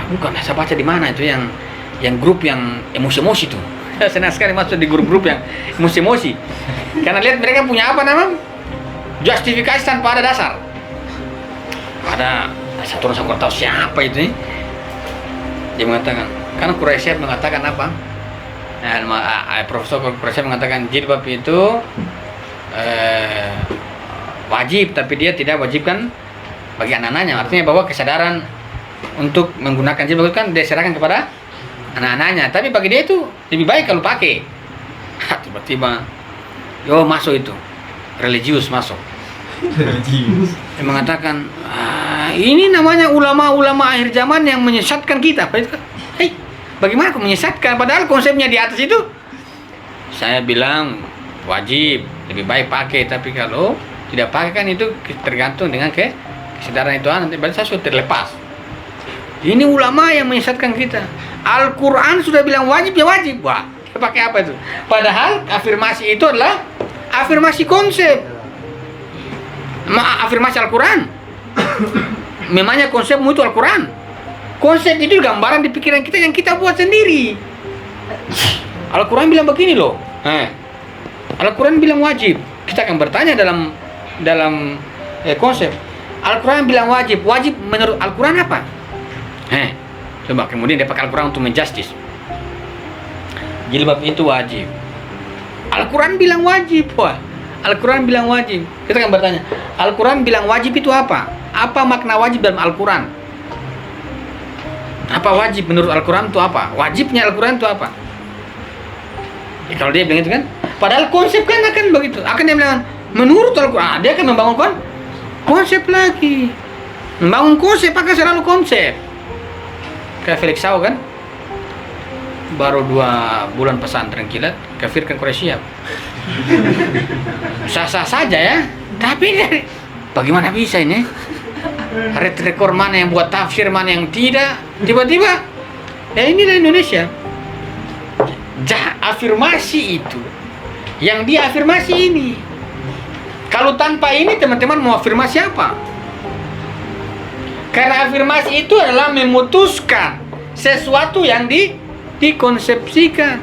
bukan, saya baca di mana itu yang grup yang emosi itu. Saya senang sekali masuk di grup-grup yang emosi. Karena lihat mereka punya apa namanya? Justifikasi tanpa ada dasar. Ada satu orang saya kurang tahu siapa itu nih. Dia mengatakan, karena Quraisy mengatakan apa? Profesor Quraisy mengatakan jilbab itu wajib, tapi dia tidak wajibkan bagi anak-anaknya. Artinya bahwa kesadaran untuk menggunakan jilbab itu kan diserahkan kepada anak-anaknya. Tapi bagi dia itu lebih baik kalau pakai. Tiba-tiba, masuk itu religius masuk. Dia mengatakan, ini namanya ulama-ulama akhir zaman yang menyesatkan kita. Bagaimana kok menyesatkan? Padahal konsepnya di atas itu. Saya bilang wajib, lebih baik pakai. Tapi kalau tidak pakai kan itu tergantung dengan kesadaran itu. Nanti berarti saya sudah terlepas. Ini ulama yang menyesatkan kita. Al-Quran sudah bilang wajib, ya wajib. Wah, pakai apa itu? Padahal afirmasi itu adalah afirmasi konsep. Afirmasi Al-Quran. Memangnya konsepmu itu Al-Quran. Konsep itu gambaran di pikiran kita yang kita buat sendiri. Al-Quran bilang begini loh. Al-Quran bilang wajib. Kita akan bertanya dalam konsep. Al-Quran bilang wajib. Wajib menurut Al-Quran apa? Coba kemudian dia pakai Al-Quran untuk menjustis. Jilbab itu wajib. Al-Quran bilang wajib. Wah, Al-Quran bilang wajib. Kita akan bertanya, Al-Quran bilang wajib itu apa? Apa makna wajib dalam Al-Quran? Apa wajib menurut Al-Quran itu apa? Wajibnya Al-Quran itu apa? Kalau dia bilang itu kan, padahal konsep kan akan begitu. Akan dia bilang menurut Al-Quran, dia akan membangun konsep lagi. Membangun konsep akan selalu konsep. Kayak Felix Sau kan, baru 2 bulan pesantren kilat, kafirkan Quraisy. Sah-sah saja ya, tapi bagaimana bisa ini? Rekor mana yang buat tafsir, mana yang tidak? Tiba-tiba, inilah Indonesia. Afirmasi itu yang dia afirmasi ini. Kalau tanpa ini teman-teman mau afirmasi apa? Karena afirmasi itu adalah memutuskan sesuatu yang dikonsepsikan.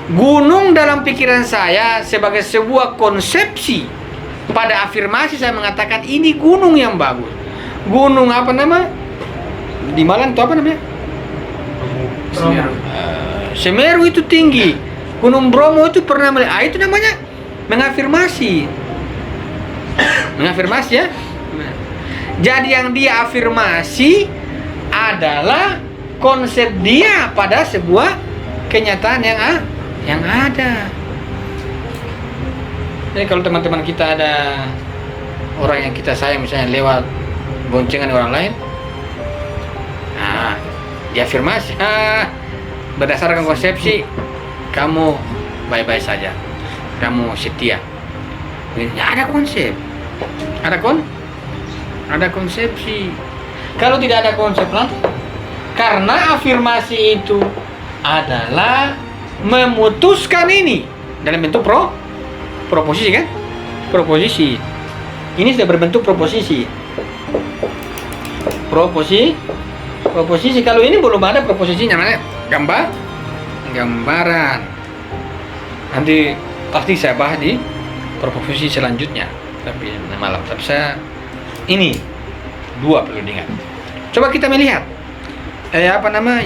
Gunung dalam pikiran saya sebagai sebuah konsepsi. Pada afirmasi saya mengatakan ini gunung yang bagus. Gunung apa nama? Di Malang itu apa namanya? Semeru itu tinggi. Gunung Bromo itu pernah melihat. Itu namanya mengafirmasi. Mengafirmasi ya. Jadi yang dia afirmasi adalah konsep dia pada sebuah kenyataan yang ada. Jadi kalau teman-teman kita ada orang yang kita sayang misalnya lewat boncengan orang lain, diafirmasi, berdasarkan konsepsi kamu baik-baik saja, kamu setia. Ada konsep, ada konsepsi. Kalau tidak ada konsep karena afirmasi itu adalah memutuskan ini dalam bentuk proposisi kan? Proposisi. Ini sudah berbentuk proposisi. Proposisi. Kalau ini belum ada proposisinya, namanya gambaran. Nanti pasti saya bahas di proposisi selanjutnya. Tapi malam. Tapi saya ini dua perlu diingat. Coba kita melihat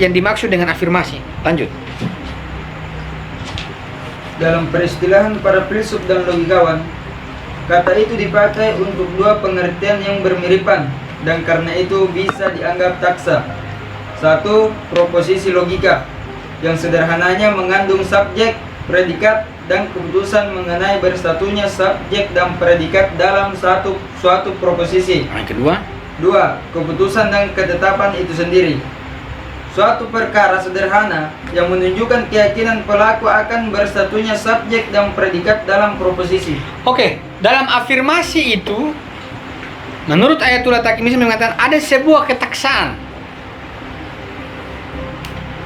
yang dimaksud dengan afirmasi. Lanjut. Dalam peristilahan para filsuf dan logikawan, kata itu dipakai untuk dua pengertian yang bermiripan dan karena itu bisa dianggap taksa. Satu, proposisi logika yang sederhananya mengandung subjek, predikat, dan keputusan mengenai bersatunya subjek dan predikat dalam suatu proposisi. Yang kedua, dua, keputusan dan ketetapan itu sendiri. Suatu perkara sederhana yang menunjukkan keyakinan pelaku akan bersatunya subjek dan predikat dalam proposisi. Oke, dalam afirmasi itu, menurut Ayatullah Taqi mengatakan ada sebuah ketaksaan.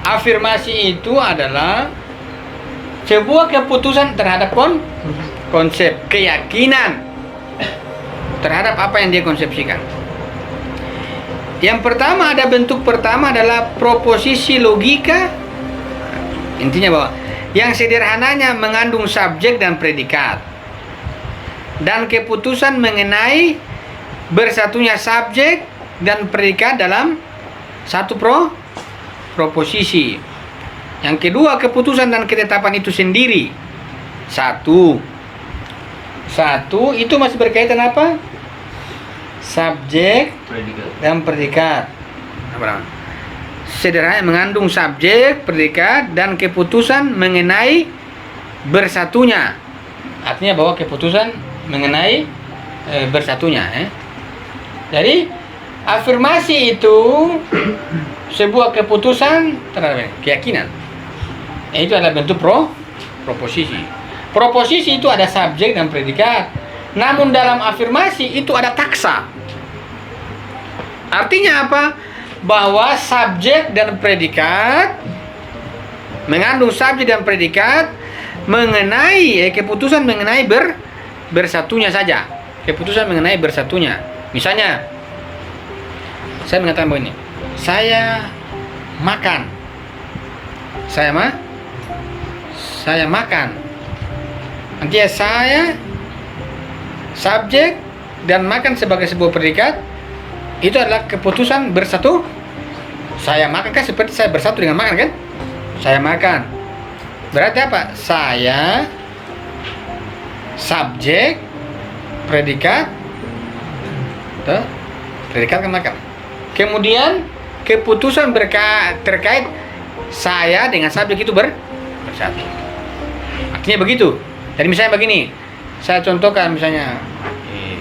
Afirmasi itu adalah sebuah keputusan terhadap konsep, keyakinan terhadap apa yang dia konsepsikan. Yang pertama, ada bentuk pertama adalah proposisi logika. Intinya bahwa yang sederhananya mengandung subjek dan predikat dan keputusan mengenai bersatunya subjek dan predikat dalam satu proposisi. Yang kedua, keputusan dan ketetapan itu sendiri. Satu itu masih berkaitan apa? Subjek dan predikat. Sederhana mengandung subjek, predikat, dan keputusan mengenai bersatunya. Artinya bahwa keputusan mengenai bersatunya. Jadi afirmasi itu sebuah keputusan terhadap keyakinan. Itu adalah bentuk proposisi. Proposisi itu ada subjek dan predikat. Namun dalam afirmasi itu ada taksa. Artinya apa? Bahwa subjek dan predikat mengandung subjek dan predikat mengenai keputusan mengenai bersatunya saja. Keputusan mengenai bersatunya. Misalnya, saya mengatakan begini, saya makan. Saya makan. Artinya saya subjek dan makan sebagai sebuah predikat itu adalah keputusan bersatu. Saya makan kan seperti saya bersatu dengan makan kan? Saya makan. Berarti apa? Saya subjek predikat predikat kan makan. Kemudian keputusan terkait saya dengan subjek itu bersatu. Artinya begitu. Jadi misalnya begini, saya contohkan misalnya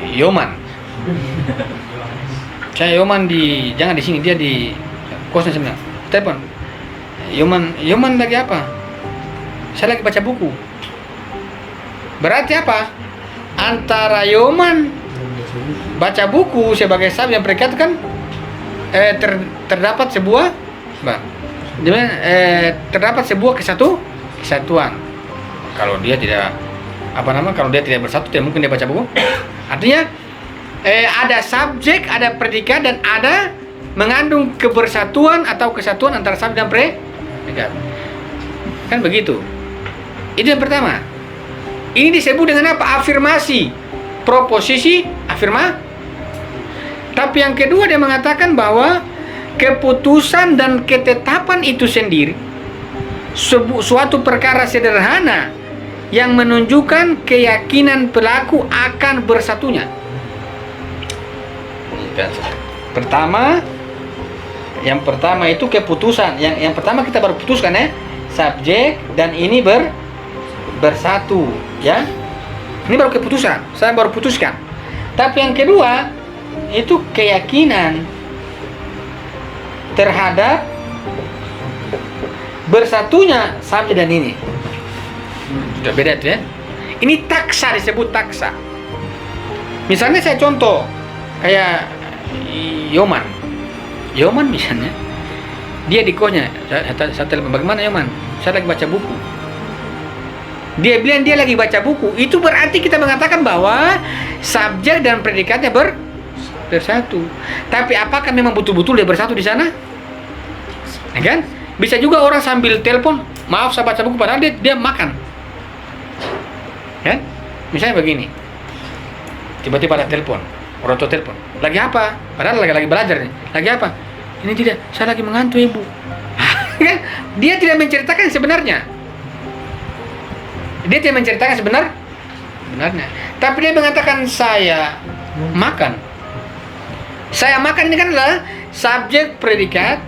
Yoman. Saya Yoman jangan di sini, dia di kosnya sebenarnya. Telepon. Yoman lagi apa? Saya lagi baca buku. Berarti apa? Antara Yoman baca buku sebagai subjek yang predikat kan terdapat sebuah terdapat sebuah kesatuan. Kalau dia tidak kalau dia tidak bersatu, tidak mungkin dia baca buku. Artinya ada subjek, ada predikat, dan ada mengandung kebersatuan atau kesatuan antara subjek dan predikat. Kan begitu. Itu yang pertama. Ini disebut dengan apa? Afirmasi. Proposisi afirmasi. Tapi yang kedua, dia mengatakan bahwa keputusan dan ketetapan itu sendiri suatu perkara sederhana yang menunjukkan keyakinan pelaku akan bersatunya. Yang pertama itu keputusan. Yang pertama kita baru putuskan ya, subjek dan ini bersatu ya. Ini baru keputusan. Saya baru putuskan. Tapi yang kedua itu keyakinan terhadap bersatunya subjek dan ini. Sudah beda tuh ya. Ini taksa, disebut taksa. Misalnya saya contoh kayak Yoman misalnya, dia di kosnya, saya telepon, bagaimana Yoman? Saya lagi baca buku. Dia bilang dia lagi baca buku, itu berarti kita mengatakan bahwa subjek dan predikatnya bersatu. Tapi apakah memang betul-betul dia bersatu di sana? Ya kan? Bisa juga orang sambil telepon, maaf saya baca buku, padahal dia makan. Kan? Misalnya begini, tiba-tiba ada telepon, orang tua telepon, lagi apa? Padahal lagi belajar nih. Lagi apa? Ini tidak, saya lagi mengantuk ibu. Kan? Dia tidak menceritakan sebenarnya. Dia tidak menceritakan sebenarnya. Tapi dia mengatakan saya makan. Saya makan ini kan adalah subjek predikat,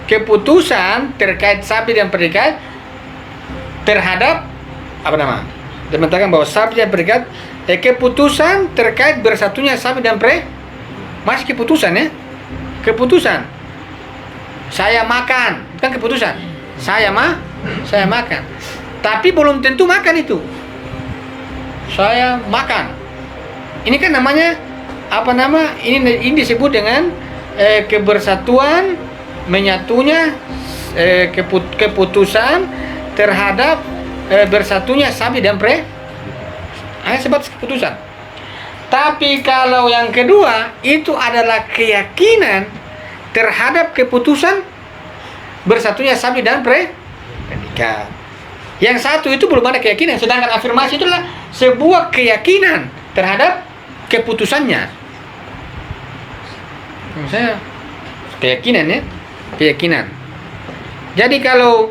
keputusan terkait subjek dan predikat terhadap dia mengatakan bahwa subjek dan predikat keputusan terkait bersatunya subjek dan masih keputusan ya. Keputusan. Saya makan, bukan keputusan. Saya makan. Tapi belum tentu makan itu. Saya makan. Ini kan namanya ini disebut dengan kebersatuan, menyatunya keputusan terhadap bersatunya subjek dan sebab keputusan. Tapi kalau yang kedua itu adalah keyakinan terhadap keputusan bersatunya subjek dan predikat. Yang satu itu belum ada keyakinan, sedangkan afirmasi itu adalah sebuah keyakinan terhadap keputusannya. Misalnya keyakinan ya, keyakinan. Jadi kalau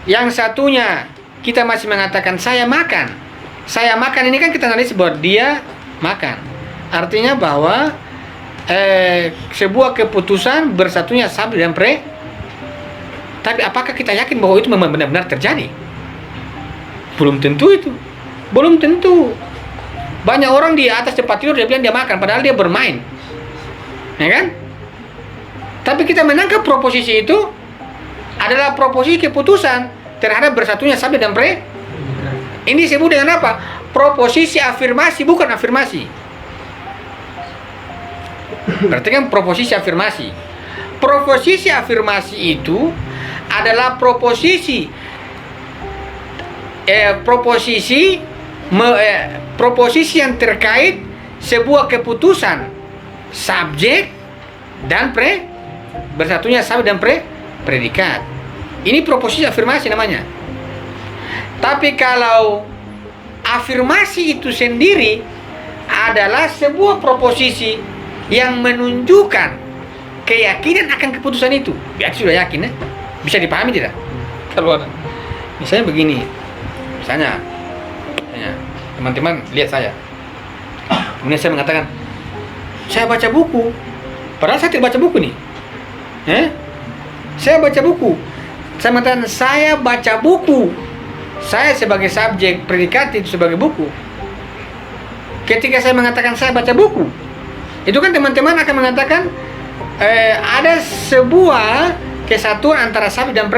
yang satunya kita masih mengatakan saya makan ini kan kita analisis bahwa dia makan. Artinya bahwa sebuah keputusan bersatunya subjek dan tapi apakah kita yakin bahwa itu memang benar-benar terjadi? Belum tentu itu. Belum tentu. Banyak orang di atas tempat tidur dia bilang dia makan, padahal dia bermain. Ya kan? Tapi kita menangkap proposisi itu adalah proposisi keputusan terhadap bersatunya subjek dan ini disebut dengan apa? Proposisi afirmasi, bukan afirmasi. Berarti kan proposisi afirmasi. Proposisi afirmasi itu adalah proposisi yang terkait sebuah keputusan subjek dan bersatunya subjek dan predikat. Ini proposisi afirmasi namanya. Tapi kalau afirmasi itu sendiri adalah sebuah proposisi yang menunjukkan keyakinan akan keputusan itu. Berarti sudah yakin ya? Bisa dipahami tidak? Kalau ada misalnya begini, misalnya teman-teman lihat saya, kemudian saya mengatakan saya baca buku, padahal saya tidak baca buku nih. Saya baca buku. Saya mengatakan saya baca buku. Saya sebagai subjek, predikat itu sebagai buku. Ketika saya mengatakan saya baca buku, itu kan teman-teman akan mengatakan ada sebuah kesatuan antara subjek dan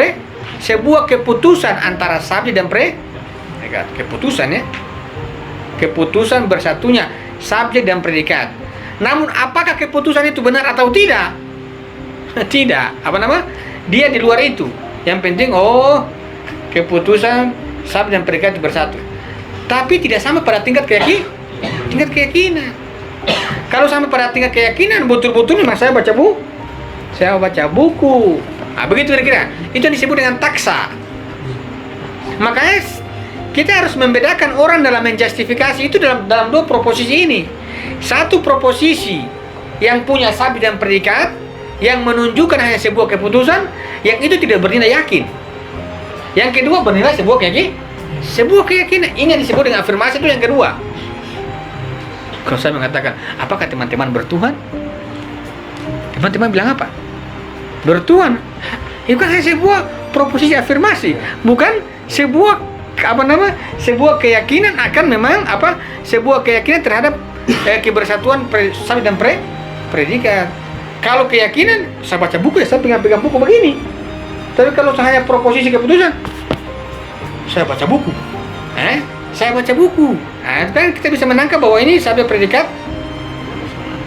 sebuah keputusan antara subjek dan keputusan ya. Keputusan bersatunya subjek dan predikat. Namun apakah keputusan itu benar atau tidak? Tidak. Dia di luar itu. Yang penting keputusan subjek dan predikat bersatu. Tapi tidak sama pada tingkat keyakinan. Kalau sampai pada tingkat keyakinan, betul-betul memang saya baca buku. Nah, begitu kira-kira. Itu yang disebut dengan taksa. Makanya kita harus membedakan orang dalam menjustifikasi itu dalam dua proposisi ini. Satu proposisi yang punya subjek dan predikat, yang menunjukkan hanya sebuah keputusan, yang itu tidak bernilai yakin. Yang kedua bernilai sebuah keyakinan. Ini yang disebut dengan afirmasi, itu yang kedua. Kalau saya mengatakan, apakah teman-teman bertuhan? Teman-teman bilang apa? Bertuhan. Itu kan hanya sebuah proposisi afirmasi, bukan sebuah keyakinan akan sebuah keyakinan terhadap kebersatuan subjek dan predikat. Kalau keyakinan, saya baca buku ya, saya pegang buku begini. Tapi kalau saya proposisi keputusan, saya baca buku. Saya baca buku. Nah, kan kita bisa menangkap bahwa ini subjek predikat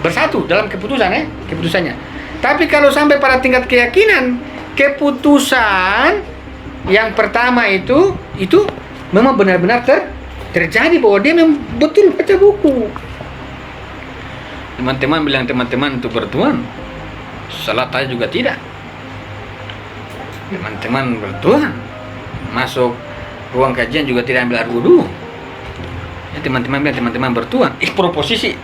bersatu dalam keputusannya. Tapi kalau sampai pada tingkat keyakinan, keputusan yang pertama itu memang benar-benar terjadi bahwa dia memang betul baca buku. Teman-teman bilang teman-teman itu bertuhan, salah saya juga tidak. Teman-teman bertuhan, masuk ruang kajian juga tidak ambil air wudhu. Ya, teman-teman bilang teman-teman bertuhan, proposisi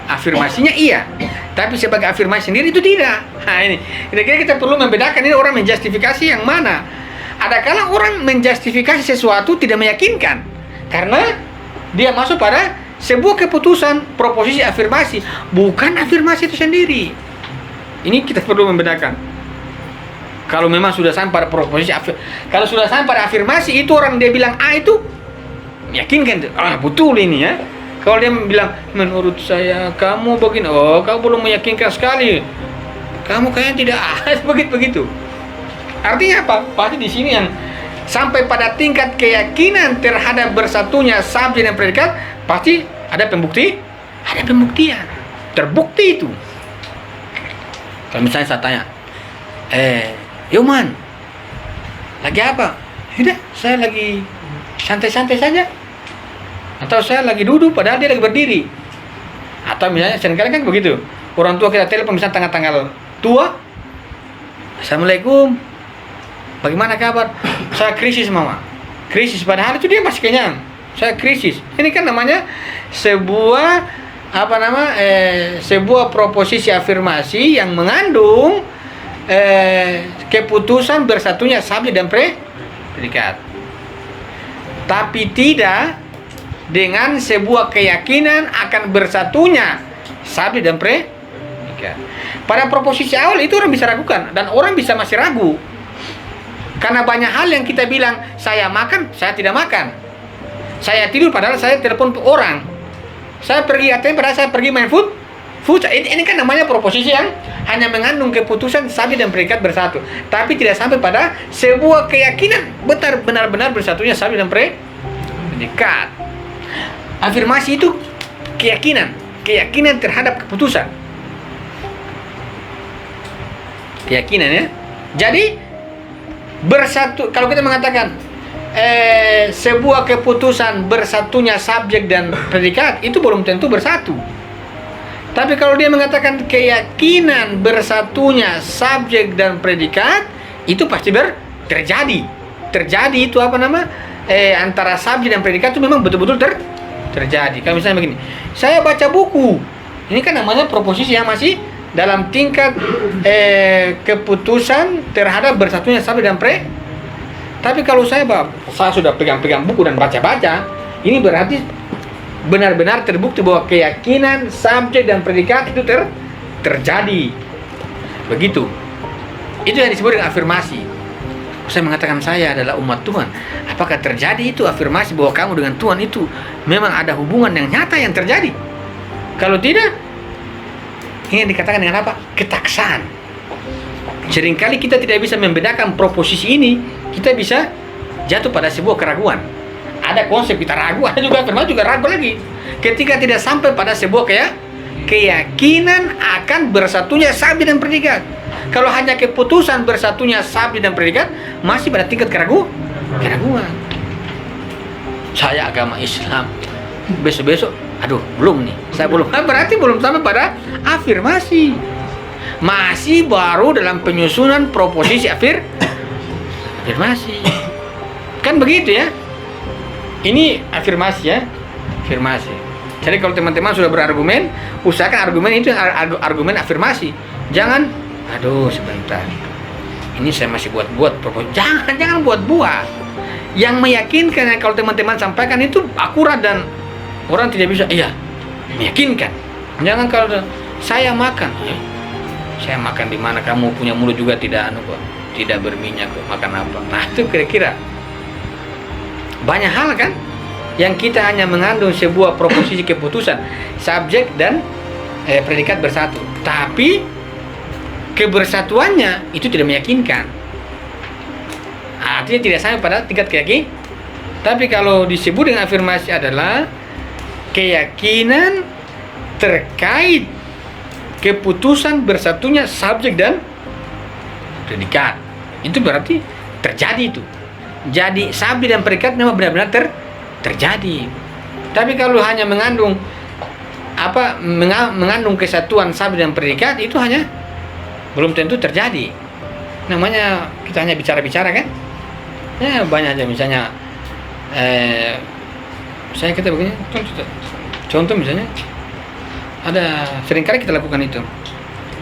afirmasinya iya, tapi sebagai afirmasi sendiri itu tidak. Nah ini, kira-kira kita perlu membedakan ini orang menjustifikasi yang mana. Ada kala orang menjustifikasi sesuatu tidak meyakinkan, karena dia masuk pada sebuah keputusan proposisi afirmasi, bukan afirmasi itu sendiri. Ini kita perlu membedakan. Kalau memang sudah sampai pada proposisi kalau sudah sampai pada afirmasi, itu orang dia bilang A itu meyakinkan, betul ini ya. Kalau dia bilang menurut saya kamu begini, kamu belum meyakinkan sekali, kamu kayaknya tidak begitu. Artinya apa? Pasti di sini yang sampai pada tingkat keyakinan terhadap bersatunya subjek dan predikat, pasti ada pembuktian, terbukti itu. Kalau misalnya saya tanya, Yoman, lagi apa? Tidak, saya lagi santai-santai saja. Atau saya lagi duduk padahal dia lagi berdiri. Atau misalnya seringkali kan begitu, orang tua kita telepon misalnya tanggal tua, Assalamualaikum, bagaimana kabar? Saya krisis mama. Krisis, padahal itu dia masih kenyang. Saya krisis. Ini kan namanya sebuah sebuah proposisi afirmasi yang mengandung keputusan bersatunya subjek dan predikat. Tapi tidak dengan sebuah keyakinan akan bersatunya subjek dan predikat. Pada proposisi awal itu orang bisa ragukan, dan orang bisa masih ragu. Karena banyak hal yang kita bilang, saya makan, saya tidak makan. Saya tidur padahal saya telepon orang. Saya pergi ATM padahal saya pergi main food. Ini kan namanya proposisi yang hanya mengandung keputusan subjek dan predikat bersatu, tapi tidak sampai pada sebuah keyakinan benar-benar bersatunya subjek dan predikat. Afirmasi itu keyakinan terhadap keputusan. Keyakinan ya. Jadi bersatu, kalau kita mengatakan sebuah keputusan bersatunya subjek dan predikat, itu belum tentu bersatu. Tapi kalau dia mengatakan keyakinan bersatunya subjek dan predikat, itu pasti terjadi. Terjadi itu antara subjek dan predikat itu memang betul-betul terjadi. Kalau misalnya begini, saya baca buku, ini kan namanya proposisi yang masih dalam tingkat keputusan terhadap bersatunya subjek dan predikat. Tapi kalau saya sudah pegang-pegang buku dan baca-baca, ini berarti benar-benar terbukti bahwa keyakinan subjek dan predikat itu terjadi. Begitu. Itu yang disebut dengan afirmasi. Saya mengatakan saya adalah umat Tuhan. Apakah terjadi itu afirmasi bahwa kamu dengan Tuhan itu memang ada hubungan yang nyata yang terjadi? Kalau tidak, ini yang dikatakan dengan apa? Ketaksaan. Seringkali kita tidak bisa membedakan proposisi ini, kita bisa jatuh pada sebuah keraguan. Ada konsep kita ragu, ada juga afirmasi juga ragu lagi. Ketika tidak sampai pada sebuah keyakinan akan bersatunya subjek dan predikat. Kalau hanya keputusan bersatunya subjek dan predikat, masih pada tingkat keraguan. Saya agama Islam, besok-besok, aduh belum nih, saya belum, berarti belum sampai pada afirmasi, masih baru dalam penyusunan proposisi afirmasi, kan begitu ya. Ini afirmasi ya, afirmasi. Jadi kalau teman-teman sudah berargumen, usahakan argumen itu argumen afirmasi. Jangan, aduh sebentar, ini saya masih buat-buat proposisi. Jangan buat-buat. Yang meyakinkan, kalau teman-teman sampaikan itu akurat dan orang tidak bisa, iya, meyakinkan. Jangan kalau saya makan, saya makan di mana, kamu punya mulut juga tidak tidak berminyak kok, makan apa? Nah itu kira-kira banyak hal kan yang kita hanya mengandung sebuah proposisi keputusan, subjek dan predikat bersatu, tapi kebersatuannya itu tidak meyakinkan. Artinya tidak sampai pada tingkat keyakinan. Tapi kalau disebut dengan afirmasi adalah keyakinan terkait keputusan bersatunya subjek dan predikat. Itu berarti terjadi itu. Jadi subjek dan predikat memang benar-benar terjadi. Tapi kalau hanya mengandung mengandung kesatuan subjek dan predikat, itu hanya belum tentu terjadi. Namanya kita hanya bicara-bicara kan? Ya banyak aja, misalnya kita begini, contoh misalnya ada, seringkali kita lakukan itu,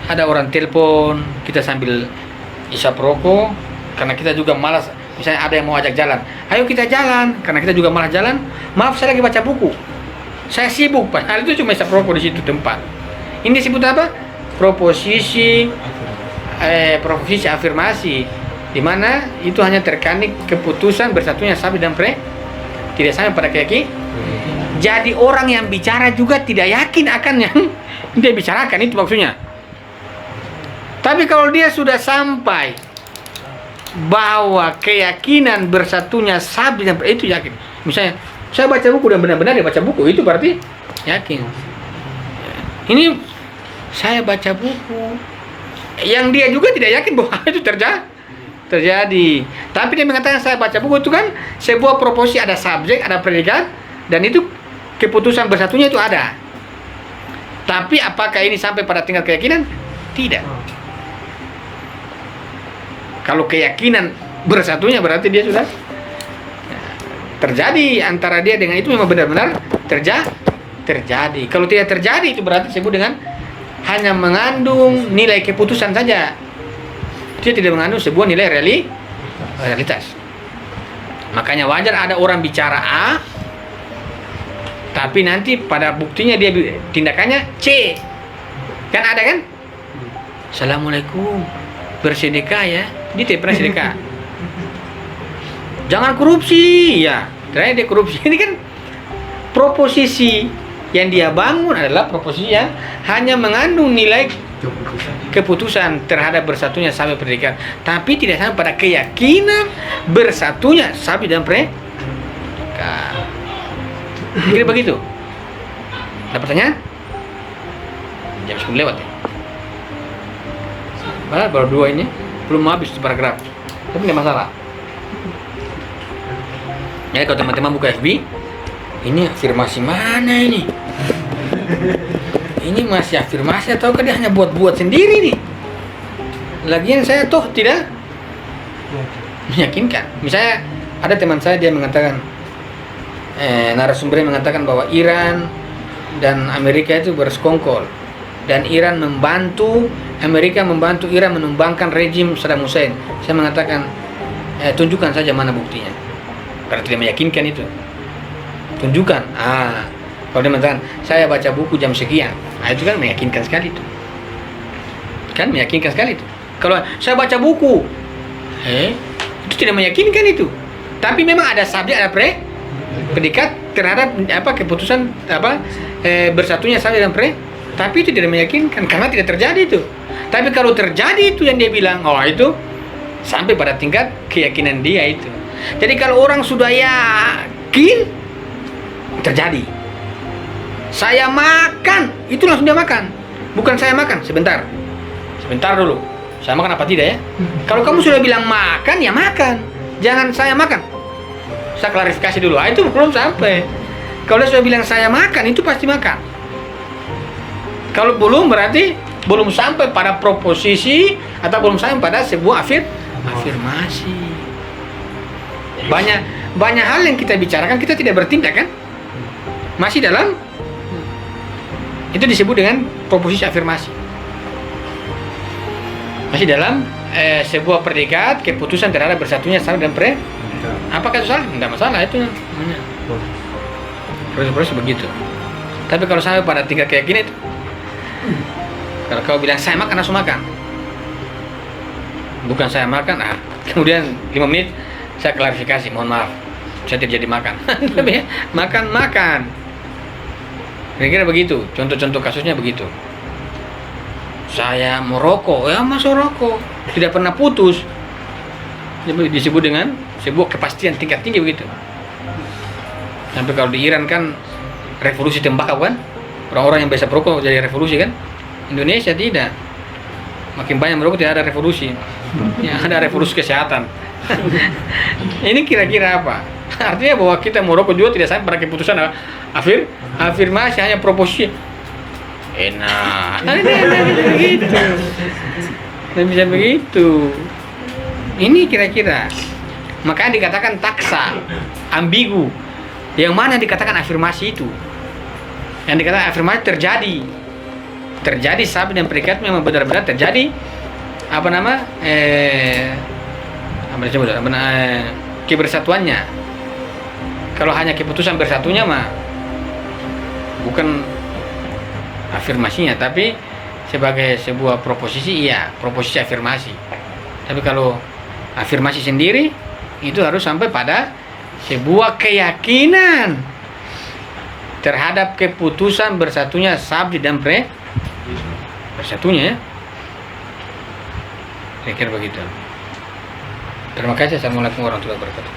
ada orang telepon kita sambil isap rokok, karena kita juga malas. Misalnya ada yang mau ajak jalan, ayo kita jalan, karena kita juga malas jalan. Maaf, saya lagi baca buku, saya sibuk, padahal itu cuma isap rokok di situ tempat. Ini disebut apa? Proposisi afirmasi, di mana itu hanya terkait keputusan bersatunya subjek dan tidak sampai pada keyakinan. Jadi orang yang bicara juga tidak yakin akan yang dia bicarakan, itu maksudnya. Tapi kalau dia sudah sampai bahwa keyakinan bersatunya subjek dan itu yakin. Misalnya saya baca buku dan benar-benar dia baca buku, itu berarti yakin. Ini saya baca buku, yang dia juga tidak yakin bahwa itu terjadi. Tapi dia mengatakan saya baca buku, itu kan sebuah proposisi, ada subjek, ada predikat, dan itu keputusan bersatunya itu ada. Tapi apakah ini sampai pada tingkat keyakinan? Tidak. Kalau keyakinan bersatunya berarti dia sudah terjadi antara dia dengan itu, memang benar-benar terjadi. Kalau tidak terjadi, itu berarti disebut dengan hanya mengandung nilai keputusan saja. Dia tidak mengandung sebuah nilai realitas. Makanya wajar ada orang bicara A, tapi nanti pada buktinya dia tindakannya C. Kan ada kan? Assalamualaikum, bersedekah ya. Dia tidak pernah sedekah. Jangan korupsi, ya. Terakhir dia korupsi. Ini kan proposisi yang dia bangun adalah proposisi yang hanya mengandung nilai keputusan terhadap bersatunya subjek predikat, tapi tidak sampai pada keyakinan bersatunya subjek dan predikat. Kira begitu. Ada pertanyaan? Jam 10 lewat ya. Baru 2 ini, belum habis paragraf. Tapi tidak masalah. Jadi kalau teman-teman buka FB, ini afirmasi mana ini? Ini masih afirmasi atau dia hanya buat-buat sendiri nih? Lagian saya toh tidak meyakinkan. Misalnya ada teman saya, dia mengatakan, narasumbernya mengatakan bahwa Iran dan Amerika itu bersekongkol, dan Amerika membantu Iran menumbangkan rejim Saddam Hussein. Saya mengatakan, tunjukkan saja mana buktinya. Karena tidak meyakinkan itu. Tunjukkan. Kalau dia mengatakan, saya baca buku jam sekian, itu kan meyakinkan sekali itu. Kan meyakinkan sekali itu. Kalau saya baca buku, itu tidak meyakinkan itu. Tapi memang ada subjek, ada predikat terhadap keputusan bersatunya subjek dan tapi itu tidak meyakinkan karena tidak terjadi itu. Tapi kalau terjadi itu yang dia bilang, itu sampai pada tingkat keyakinan dia itu. Jadi kalau orang sudah yakin terjadi. Saya makan, itu langsung dia makan. Bukan saya makan, sebentar dulu. Saya makan apa tidak ya? Kalau kamu sudah bilang makan, ya makan. Jangan saya makan. Saya klarifikasi dulu. Itu belum sampai. Kalau dia sudah bilang saya makan, itu pasti makan. Kalau belum berarti belum sampai pada proposisi atau belum sampai pada sebuah afirmasi. Banyak hal yang kita bicarakan kita tidak bertindak kan? Masih dalam itu disebut dengan proposisi afirmasi. Masih dalam sebuah predikat keputusan terhadap bersatunya Sabd dan apakah itu salah? Tidak masalah, itu namanya proses begitu. Tapi kalau sampai pada tingkat keyakinan itu, kalau kau bilang saya makan, langsung makan. Bukan saya makan, kemudian 5 menit saya klarifikasi, mohon maaf, saya tidak jadi makan. Tapi makan. Kira-kira begitu, contoh-contoh kasusnya begitu. Saya mau rokok, ya masuk rokok, tidak pernah putus. Disebut dengan sebuah kepastian tingkat tinggi begitu. Sampai kalau di Iran kan revolusi tembakau kan, orang-orang yang biasa merokok jadi revolusi kan. Indonesia tidak, makin banyak merokok tidak ada revolusi, ya ada revolusi kesehatan. Ini kira-kira apa? Artinya bahwa kita merokok juga tidak sampai pada keputusan afirmasi, hanya proposisi. Enak, begitu, tidak bisa begitu. Ini kira-kira, makanya dikatakan taksa, ambigu. Yang mana dikatakan afirmasi itu? Yang dikatakan afirmasi terjadi sabd dan predikat memang benar-benar terjadi kebersatuannya. Kalau hanya keputusan bersatunya mah bukan afirmasinya, tapi sebagai sebuah proposisi, iya, proposisi afirmasi. Tapi kalau afirmasi sendiri itu harus sampai pada sebuah keyakinan terhadap keputusan bersatunya sabd dan bersatunya, ya. Kira-kira begitu. Terima kasih. Assalamualaikum warahmatullahi wabarakatuh.